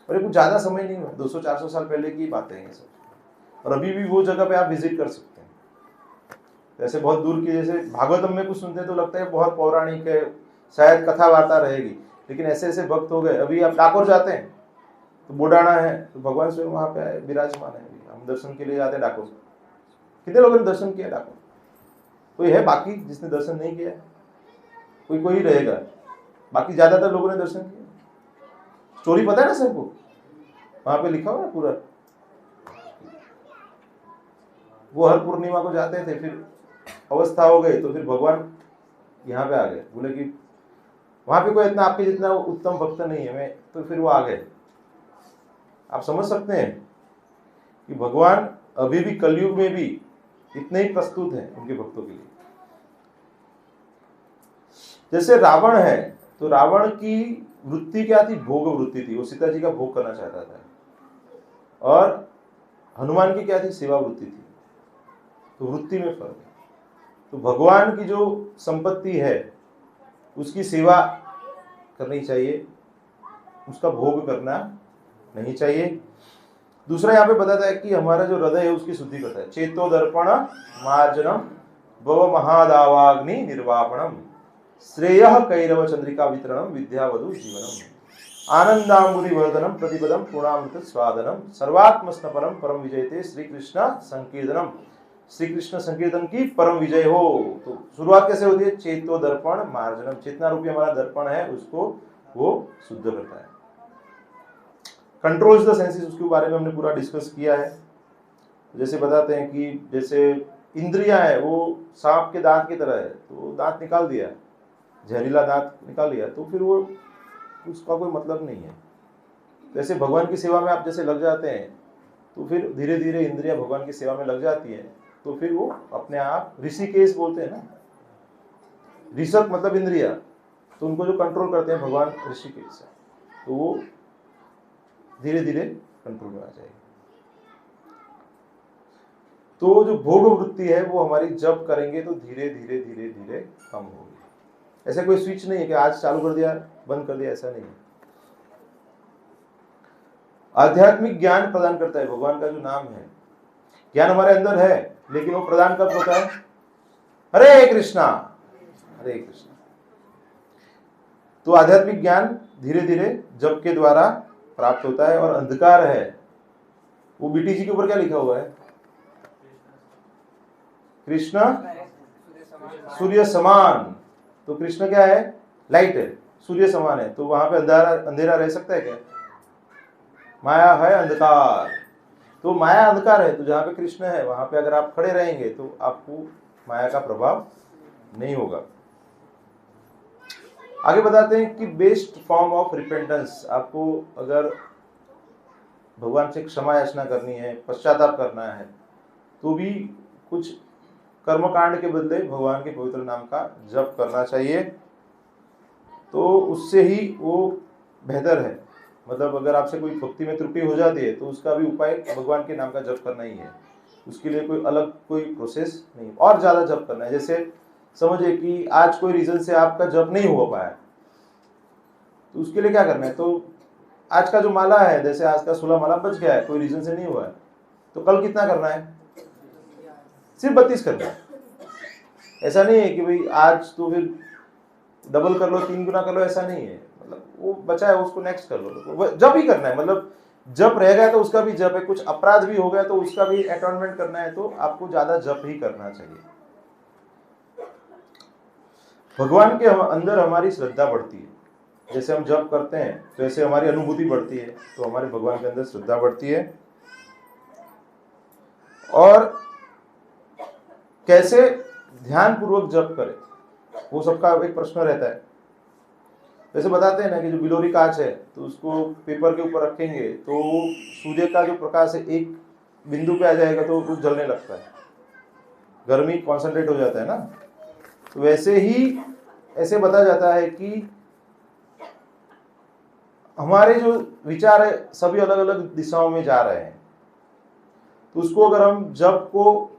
और ये कुछ ज्यादा समय नहीं हुआ, 200-400 साल पहले की बातें हैं ये सब। और अभी भी वो जगह पे आप विजिट कर सकते हैं। जैसे बहुत दूर की, जैसे भागवतम में कुछ सुनते हैं तो लगता है बहुत पौराणिक है, शायद कथा वार्ता रहेगी, लेकिन ऐसे ऐसे भक्त हो गए। अभी आप डाकोर जाते हैं तो बोडाना है, तो भगवान स्वयं वहां पे विराजमान है। हम दर्शन के लिए जाते हैं डाकोर। कितने लोगों ने दर्शन किया डाकोर? कोई है बाकी जिसने दर्शन नहीं किया? कोई रहेगा, बाकी ज्यादातर लोगों ने दर्शन किया। स्टोरी पता है ना सबको, वहां पे लिखा हुआ है पूरा। वो हर पूर्णिमा को जाते थे, फिर अवस्था हो गई तो फिर भगवान यहाँ पे आ गए। बोले कि वहां पे कोई इतना आपके जितना उत्तम भक्त नहीं है, मैं तो फिर वो आ गए। आप समझ सकते हैं कि भगवान अभी भी कलयुग में भी इतने ही प्रस्तुत हैं उनके भक्तों के लिए। जैसे रावण है, तो रावण की वृत्ति क्या थी? भोग वृत्ति थी। वो सीता जी का भोग करना चाहता था। और हनुमान की क्या थी? सेवा वृत्ति थी। तो वृत्ति में फर्क है। तो भगवान की जो संपत्ति है उसकी सेवा करनी चाहिए, उसका भोग करना नहीं चाहिए। दूसरा यहाँ पे बताता है कि हमारा जो हृदय है उसकी शुद्धि करता है। चेतो दर्पण मार्जनम भव महादावाग्नि निर्वापणम श्रेयः कैरव चंद्रिका वितरणम विद्यावधु जीवनम आनंदांबुधि वर्धनम प्रतिपदम पूर्णामृत स्वादनम सर्वात्मस्नपरम परम विजयते श्री कृष्ण संकीर्तनम। श्री कृष्ण संकीर्तन की परम विजय हो। तो शुरुआत कैसे होती है? चेतो दर्पण मार्जनम, चेतना रूपी हमारा दर्पण है उसको वो शुद्ध करता है। कंट्रोल्स द सेंसेस, उसके बारे में हमने पूरा डिस्कस किया है। जैसे बताते हैं कि जैसे इंद्रियां है वो सांप के दांत की तरह है, तो दांत निकाल दिया, जहरीला दांत निकाल लिया, तो फिर वो उसका कोई मतलब नहीं है। जैसे भगवान की सेवा में आप जैसे लग जाते हैं तो फिर धीरे धीरे इंद्रियां भगवान की सेवा में लग जाती है, तो फिर वो अपने आप, ऋषिकेश बोलते हैं ना, ऋषभ मतलब इंद्रिया, तो उनको जो कंट्रोल करते हैं भगवान ऋषिकेश है, तो वो धीरे धीरे कंट्रोल में आ जाएगी। तो जो भोग वृत्ति है वो हमारी जब करेंगे तो धीरे धीरे धीरे धीरे कम होगी। ऐसा कोई स्विच नहीं है कि आज चालू कर दिया बंद कर दिया, ऐसा नहीं है। आध्यात्मिक ज्ञान प्रदान करता है भगवान का जो नाम है। ज्ञान हमारे अंदर है, लेकिन वो प्रदान कब होता है? हरे कृष्णा हरे कृष्णा। तो आध्यात्मिक ज्ञान धीरे धीरे जप के द्वारा प्राप्त होता है। और अंधकार है, वो बीटीजी के ऊपर क्या लिखा हुआ है? कृष्ण सूर्य समान। तो कृष्ण क्या है? लाइट है, सूर्य समान है। तो वहां पे अंधेरा रह सकता है क्या? माया है अंधकार, तो माया अंधकार है। तो जहां पे कृष्ण है वहां पे अगर आप खड़े रहेंगे तो आपको माया का प्रभाव नहीं होगा। आगे बताते हैं कि बेस्ट फॉर्म ऑफ रिपेंटेंस, आपको अगर भगवान से क्षमा याचना करनी है, पश्चाताप करना है, तो भी कुछ कर्मकांड के बदले भगवान के पवित्र नाम का जप करना चाहिए, तो उससे ही वो बेहतर है। मतलब अगर आपसे कोई भक्ति में त्रुटि हो जाती है तो उसका भी उपाय भगवान के नाम का जप करना ही है। उसके लिए कोई अलग कोई प्रोसेस नहीं, और ज़्यादा जप करना है। जैसे समझिए कि आज कोई रीज़न से आपका जप नहीं हो पाया, तो उसके लिए क्या करना है? तो आज का जो माला है, जैसे आज का 16 माला बच गया है, कोई रीज़न से नहीं हुआ है, तो कल कितना करना है? सिर्फ 32 करना है। ऐसा नहीं है कि भाई आज तो फिर डबल कर लो, 3 गुना कर लो, ऐसा नहीं है। मतलब वो बचा है उसको नेक्स्ट कर लो, जप ही करना है। मतलब जप रह गया तो उसका भी जप है, कुछ अपराध भी हो गया तो उसका भी अटॉर्नमेंट करना है, तो आपको ज्यादा जप ही करना चाहिए। भगवान के अंदर हमारी श्रद्धा बढ़ती है। जैसे हम जप करते हैं वैसे हमारी अनुभूति बढ़ती है, तो हमारे भगवान के अंदर श्रद्धा बढ़ती है। और कैसे ध्यान पूर्वक जप करें, वो सबका एक प्रश्न रहता है। वैसे बताते हैं ना कि जो बिलोरी कांच है, तो उसको पेपर के ऊपर रखेंगे तो सूर्य का जो प्रकाश है एक बिंदु पे आ जाएगा तो वो जलने लगता है, गर्मी कॉन्सेंट्रेट हो जाता है ना। तो वैसे ही ऐसे बताया जाता है कि हमारे जो विचार है सभी अलग अलग दिशाओं में जा रहे हैं, तो उसको अगर हम जप को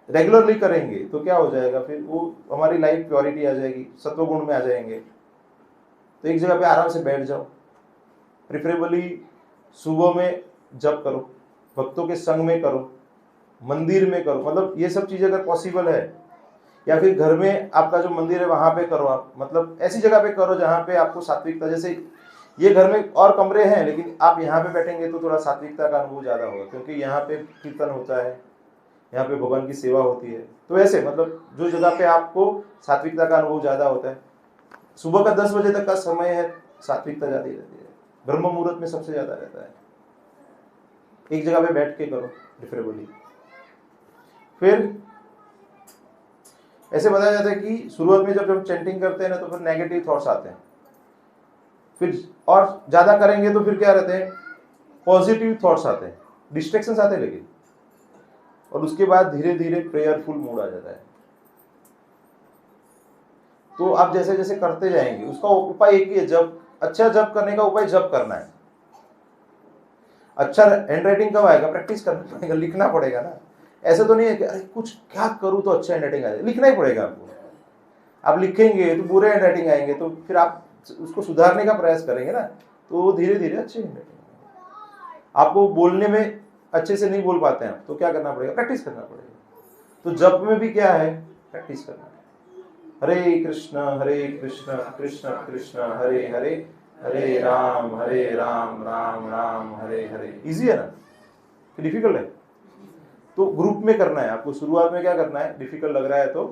रेगुलरली करेंगे तो क्या हो जाएगा? फिर वो हमारी लाइफ प्योरिटी आ जाएगी, सत्व गुण में आ जाएंगे। तो एक जगह पे आराम से बैठ जाओ, प्रेफरेबली सुबह में जप करो, भक्तों के संग में करो, मंदिर में करो। मतलब ये सब चीजें अगर पॉसिबल है, या फिर घर में आपका जो मंदिर है वहां पे करो आप। मतलब ऐसी जगह पे करो जहां पे आपको सात्विकता, जैसे ये घर में और कमरे हैं लेकिन आप यहाँ पे बैठेंगे तो थोड़ा सात्विकता का अनुभव ज्यादा होगा, क्योंकि यहाँ पे कीर्तन होता है, यहाँ पे भगवान की सेवा होती है। तो ऐसे मतलब जो जगह पे आपको सात्विकता का अनुभव ज्यादा होता है, सुबह का 10 बजे तक का समय है, सात्विकता ज्यादा रहती है, ब्रह्म मुहूर्त में सबसे ज्यादा रहता है। एक जगह पे बैठ के करो प्रेफरेबली। फिर ऐसे बताया जाता है कि शुरुआत में जब हम चैंटिंग करते हैं ना, तो फिर नेगेटिव थॉट्स आते हैं, फिर और ज्यादा करेंगे तो फिर क्या रहते हैं? पॉजिटिव थॉट्स आते हैं, डिस्ट्रैक्शंस आते हैं लेकिन, और उसके बाद धीरे धीरे प्रेयरफुल मूड आ जाता है। तो आप जैसे जैसे करते जाएंगे, उसका उपाय एक ही है, जब अच्छा जप करने का उपाय जप करना है। अच्छा हैंड राइटिंग कब आएगा? प्रैक्टिस करना पड़ेगा, लिखना पड़ेगा ना। ऐसे तो नहीं है कि अरे कुछ क्या करूं तो अच्छा हैंड राइटिंग आ जाए, लिखना ही पड़ेगा आपको। आप लिखेंगे तो बुरे हैंड राइटिंग आएंगे, तो फिर आप उसको सुधारने का प्रयास करेंगे ना, तो धीरे धीरे अच्छे हैंड राइटिंग। आपको बोलने में अच्छे से नहीं बोल पाते हैं तो क्या करना पड़ेगा? प्रैक्टिस करना पड़ेगा। तो जप में भी क्या है? प्रैक्टिस करना है। हरे कृष्ण कृष्ण कृष्ण हरे हरे, हरे राम राम राम हरे हरे। इजी है ना कि डिफिकल्ट है? तो ग्रुप में करना है आपको। शुरुआत में क्या करना है? डिफिकल्ट लग रहा है तो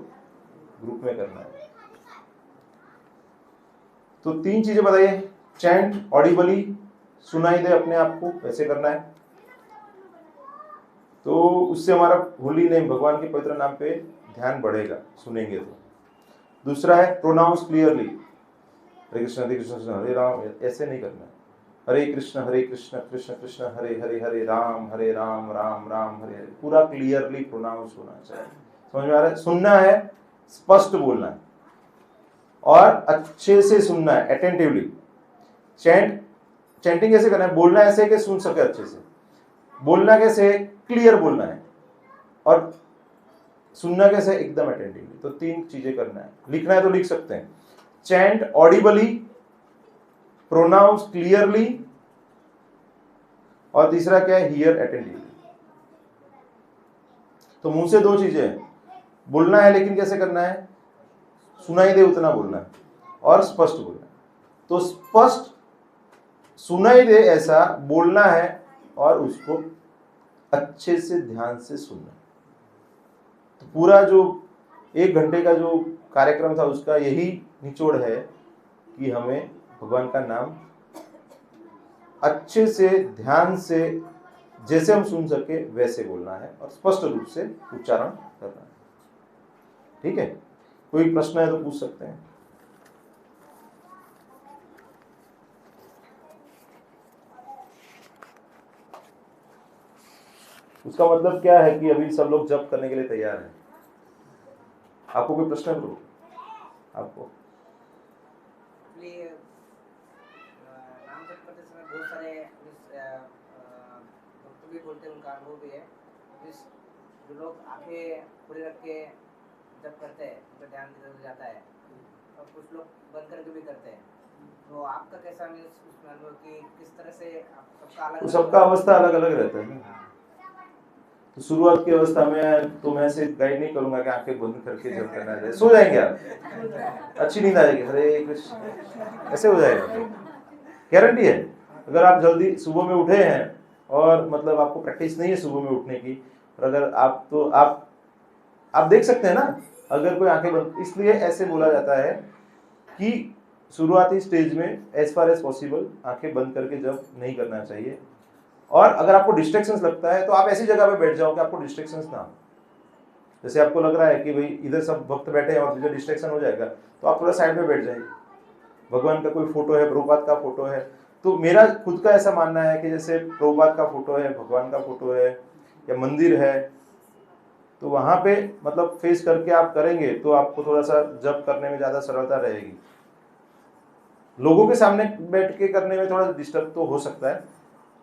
ग्रुप में करना है। तो 3 चीजें बताइए। चैंट ऑडिबली, सुनाई दे अपने आप को, वैसे करना है, तो उससे हमारा होली नेम, भगवान के पवित्र नाम पे ध्यान बढ़ेगा सुनेंगे तो। दूसरा है प्रोनाउंस क्लियरली, हरे कृष्ण हरे राम, ऐसे नहीं करना है। हरे कृष्ण कृष्ण कृष्ण हरे हरे, हरे राम राम राम हरे हरे। पूरा क्लियरली प्रोनाउंस होना चाहिए। समझ में आ रहा है? सुनना है, स्पष्ट बोलना है और अच्छे से सुनना है, अटेंटिवली। चैंटिंग कैसे करना है? बोलना ऐसे कि सुन सके अच्छे से, बोलना कैसे? क्लियर बोलना है, और सुनना कैसे? एकदम अटेंटिवली। तो 3 चीजें करना है। लिखना है तो लिख सकते हैं, चैंट ऑडिबली, प्रोनाउंस क्लियरली और तीसरा क्या है, हियर अटेंटिवली। तो मुंह से दो चीजें हैं, बोलना है लेकिन कैसे करना है, सुनाई दे उतना बोलना है और स्पष्ट बोलना है। तो स्पष्ट सुनाई दे ऐसा बोलना है और उसको अच्छे से ध्यान से सुनना है। तो पूरा जो 1 घंटे का जो कार्यक्रम था उसका यही निचोड़ है कि हमें भगवान का नाम अच्छे से ध्यान से जैसे हम सुन सके वैसे बोलना है और स्पष्ट रूप से उच्चारण करना है। ठीक है, कोई प्रश्न है तो पूछ सकते हैं। उसका मतलब क्या है कि अभी सब लोग जप करने के लिए तैयार हैं। आपको कोई प्रश्न है तो आपको? नाम जप करते समय बहुत सारे भक्त भी बोलते हैं, उनका अनुभव भी है। जो लोग आंखें खुली रख के जप करते हैं, उनका ध्यान इधर जाता है, और कुछ लोग बंद करके भी करते हैं। तो आपका कैसा उसमें अनुभव कि किस तरह से सबका अवस्था अलग अलग रहता है ना। तो शुरुआत की अवस्था में तो मैं ऐसे गाइड नहीं करूंगा कि आंखें बंद करके जब करना है, सो जाएंगे आप, अच्छी नींद आएगी, हरे कृष्ण, ऐसे हो जाएगा। गारंटी है। अगर आप जल्दी सुबह में उठे हैं और मतलब आपको प्रैक्टिस नहीं है सुबह में उठने की, और अगर आप तो आप देख सकते हैं ना, अगर कोई आंखें बंद, इसलिए ऐसे बोला जाता है कि शुरुआती स्टेज में एज फार एज पॉसिबल आंखें बंद करके जब नहीं करना चाहिए। और अगर आपको डिस्ट्रैक्शंस लगता है तो आप ऐसी जगह पे बैठ जाओ कि आपको डिस्ट्रैक्शंस ना हो। जैसे आपको लग रहा है कि भाई इधर सब भक्त बैठे हैं और मुझे डिस्ट्रैक्शन हो जाएगा, तो आप थोड़ा साइड में बैठ जाइए। भगवान का कोई फोटो है, प्रभुपाद का फोटो है, तो मेरा खुद का ऐसा मानना है कि जैसे प्रभुपाद का फोटो है, भगवान का फोटो है या मंदिर है, तो वहां पे मतलब फेस करके आप करेंगे तो आपको थोड़ा सा जप करने में ज्यादा सरलता रहेगी। लोगों के सामने बैठ के करने में थोड़ा डिस्टर्ब तो हो सकता है,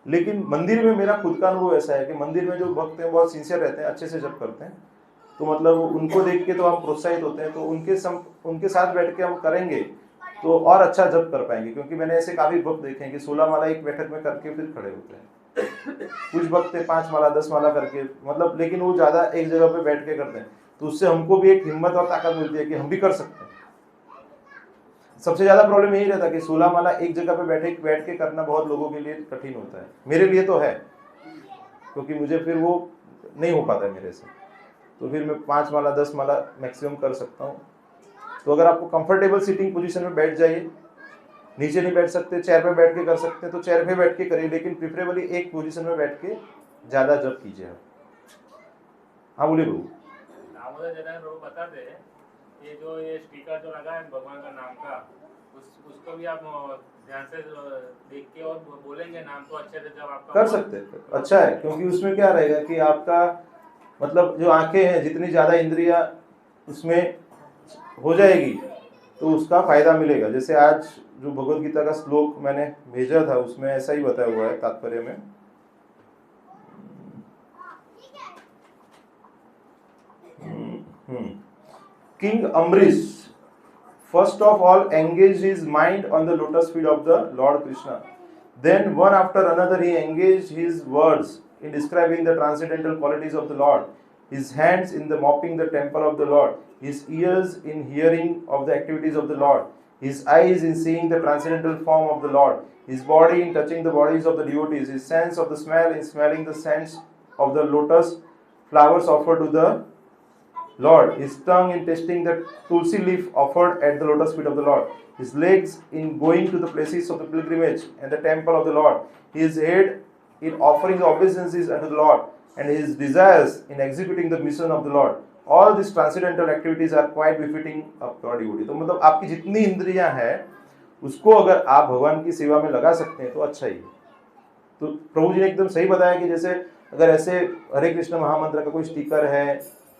लेकिन मंदिर में मेरा खुद का अनुभव ऐसा है कि मंदिर में जो भक्त हैं बहुत सिंसियर रहते हैं, अच्छे से जप करते हैं, तो मतलब उनको देख के तो हम प्रोत्साहित होते हैं। तो उनके साथ बैठ के हम करेंगे तो और अच्छा जप कर पाएंगे। क्योंकि मैंने ऐसे काफी भक्त देखे हैं कि 16 माला एक बैठक में करके फिर खड़े होते हैं। कुछ भक्त 5 माला 10 माला करके, मतलब लेकिन वो ज्यादा एक जगह पे बैठ के करते हैं, तो उससे हमको भी एक हिम्मत और ताकत मिलती है कि हम भी कर सकते हैं। सबसे ज्यादा प्रॉब्लम यही रहता है कि 16 माला एक जगह पे बैठ के करना बहुत लोगों के लिए कठिन होता है। मेरे लिए तो है, क्योंकि मुझे फिर वो नहीं हो पाता है मेरे से, तो फिर मैं 5 माला 10 माला मैक्सिमम कर सकता हूँ। तो अगर आपको कंफर्टेबल सीटिंग पोजीशन में बैठ जाइए, नीचे नहीं बैठ सकते, चेयर पे बैठ के कर सकते हैं तो चेयर पे बैठ के करिए, लेकिन प्रिफरेबली एक पोजीशन में बैठ के ज्यादा जप कीजिए। हाँ बोलिए प्रभु। दामोदर जैन प्रभु बता दे, ये जो ये स्पीकर जो लगा है भगवान का नाम का, उसको भी आप ध्यान से देख के और बोलेंगे नाम तो अच्छे से जब आपका कर सकते हैं, अच्छा है। क्योंकि उसमें क्या रहेगा कि आपका मतलब जो आंखें हैं, जितनी ज्यादा इंद्रियां उसमें हो जाएगी तो उसका फायदा मिलेगा। जैसे आज जो भगवत गीता का श्लोक मैंने भेजा था उसमें ऐसा ही बताया हुआ है तात्पर्य में। King Ambrish first of all engaged his mind on the lotus feet of the Lord Krishna. Then one after another he engaged his words in describing the transcendental qualities of the Lord, his hands in the mopping the temple of the Lord, his ears in hearing of the activities of the Lord, his eyes in seeing the transcendental form of the Lord, his body in touching the bodies of the devotees, his sense of the smell in smelling the scents of the lotus flowers offered to the Lord, his tongue in tasting the tulsi leaf offered at the lotus feet of the Lord, his legs in going to the places of the pilgrimage and the temple of the Lord, his head in offering the obeisances unto the Lord, and his desires in executing the mission of the Lord. All these transcendental activities are quite befitting of pure devotee. तो मतलब आपकी जितनी इंद्रियां हैं उसको अगर आप भगवान की सेवा में लगा सकते हैं तो अच्छा ही। तो प्रभु जी ने एकदम सही बताया कि जैसे अगर ऐसे हरे कृष्ण महामंत्र का कोई स्टिकर है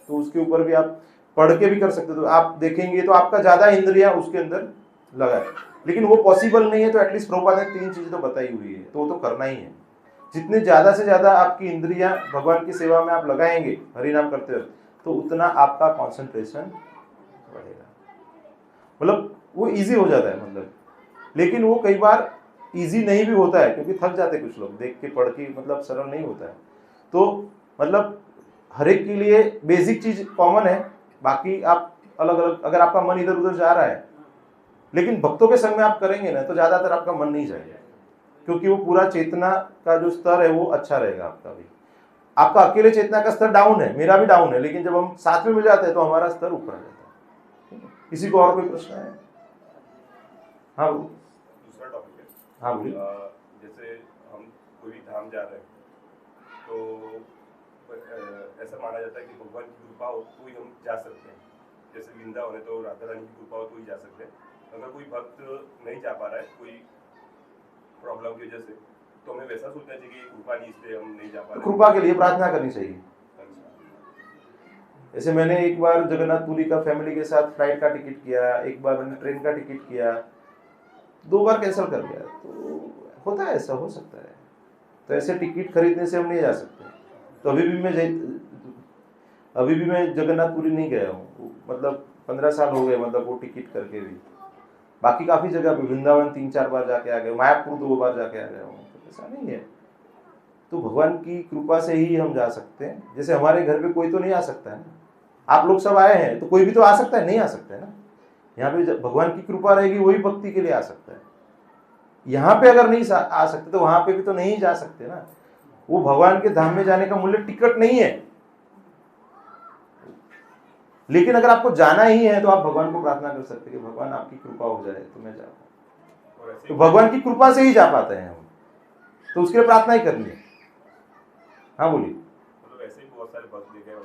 तो उसके ऊपर भी आप पढ़ के भी कर सकते हो, तो आप देखेंगे तो आपका ज्यादा इंद्रियां उसके अंदर लगा है। लेकिन वो पॉसिबल नहीं है तो एटलीस्ट प्रभुपाद ने 3 चीजें तो बताई हुई है, तो वो तो करना ही है। जितने ज्यादा से ज्यादा आपकी इंद्रियां भगवान की सेवा में आप लगाएंगे हरि नाम करते हुए, तो उतना आपका कॉन्सेंट्रेशन बढ़ेगा। मतलब वो इजी हो जाता है मतलब। लेकिन वो कई बार इजी नहीं भी होता है, क्योंकि थक जाते कुछ लोग देख के पढ़ के, मतलब सरल नहीं होता है। तो मतलब हर एक के लिए बेसिक चीज कॉमन है, बाकी आप अलग अलग, अगर आपका मन इधर उधर जा रहा है, लेकिन भक्तों के संग में आप करेंगे ना तो ज्यादातर आपका मन नहीं जाएगा, क्योंकि वो पूरा चेतना का जो स्तर है वो अच्छा रहेगा आपका भी। आपका अकेले चेतना का स्तर डाउन है, मेरा भी डाउन है, लेकिन जब हम साथ में मिल जाते हैं तो हमारा स्तर ऊपर आ जाता है। किसी को और कोई प्रश्न है? हाँ दूसरा टॉपिक है। हाँ बोलिए। जैसे हम कोई भी धाम जा रहे हैं तो ऐसा माना जाता है कि भगवान की कृपा हो तो ही हम जा सकते हैं। जैसे वृंदावन है तो राधा रानी की कृपा हो तो ही जा सकते हैं। अगर कोई भक्त नहीं जा पा रहा है कोई प्रॉब्लम की वजह से, तो हमें वैसा सोचना चाहिए कि कृपा नहीं, इसलिए हम नहीं जा पा रहे। कृपा के लिए प्रार्थना करनी चाहिए। अच्छा। जैसे मैंने एक बार जगन्नाथपुरी का फैमिली के साथ फ्लाइट का टिकट किया, एक बार मैंने ट्रेन का टिकट किया, 2 बार कैंसिल कर दिया। तो होता है, ऐसा हो सकता है। तो ऐसे टिकट खरीदने से हम नहीं जा सकते। तो अभी भी मैं जगन्नाथपुरी नहीं गया हूँ, मतलब 15 साल हो गए, मतलब वो टिकट करके भी। बाकी काफी जगह पे वृंदावन 3-4 बार जाके आ गए, मायापुर 2 बार जाके आ गया हूँ, तो ऐसा नहीं है। तो भगवान की कृपा से ही हम जा सकते हैं। जैसे हमारे घर पे कोई तो नहीं आ सकता है ना, आप लोग सब आए हैं तो कोई भी तो आ सकता है, नहीं आ सकता है ना। यहाँ पे भगवान की कृपा रहेगी वही भक्ति के लिए आ सकता है। यहाँ पे अगर नहीं आ सकते तो वहां पे भी तो नहीं जा सकते ना। वो भगवान के धाम में जाने का मूल्य टिकट नहीं है। लेकिन अगर आपको जाना ही है तो आप भगवान को प्रार्थना कर सकते हैं कि भगवान आपकी कृपा हो जाए तो मैं जा पाऊँ। तो भगवान की कृपा से ही जा पाते हैं हम, तो उसके लिए प्रार्थना ही करनी है। हाँ बोलिए। मतलब ऐसे ही बहुत सारे भक्त देखे हैं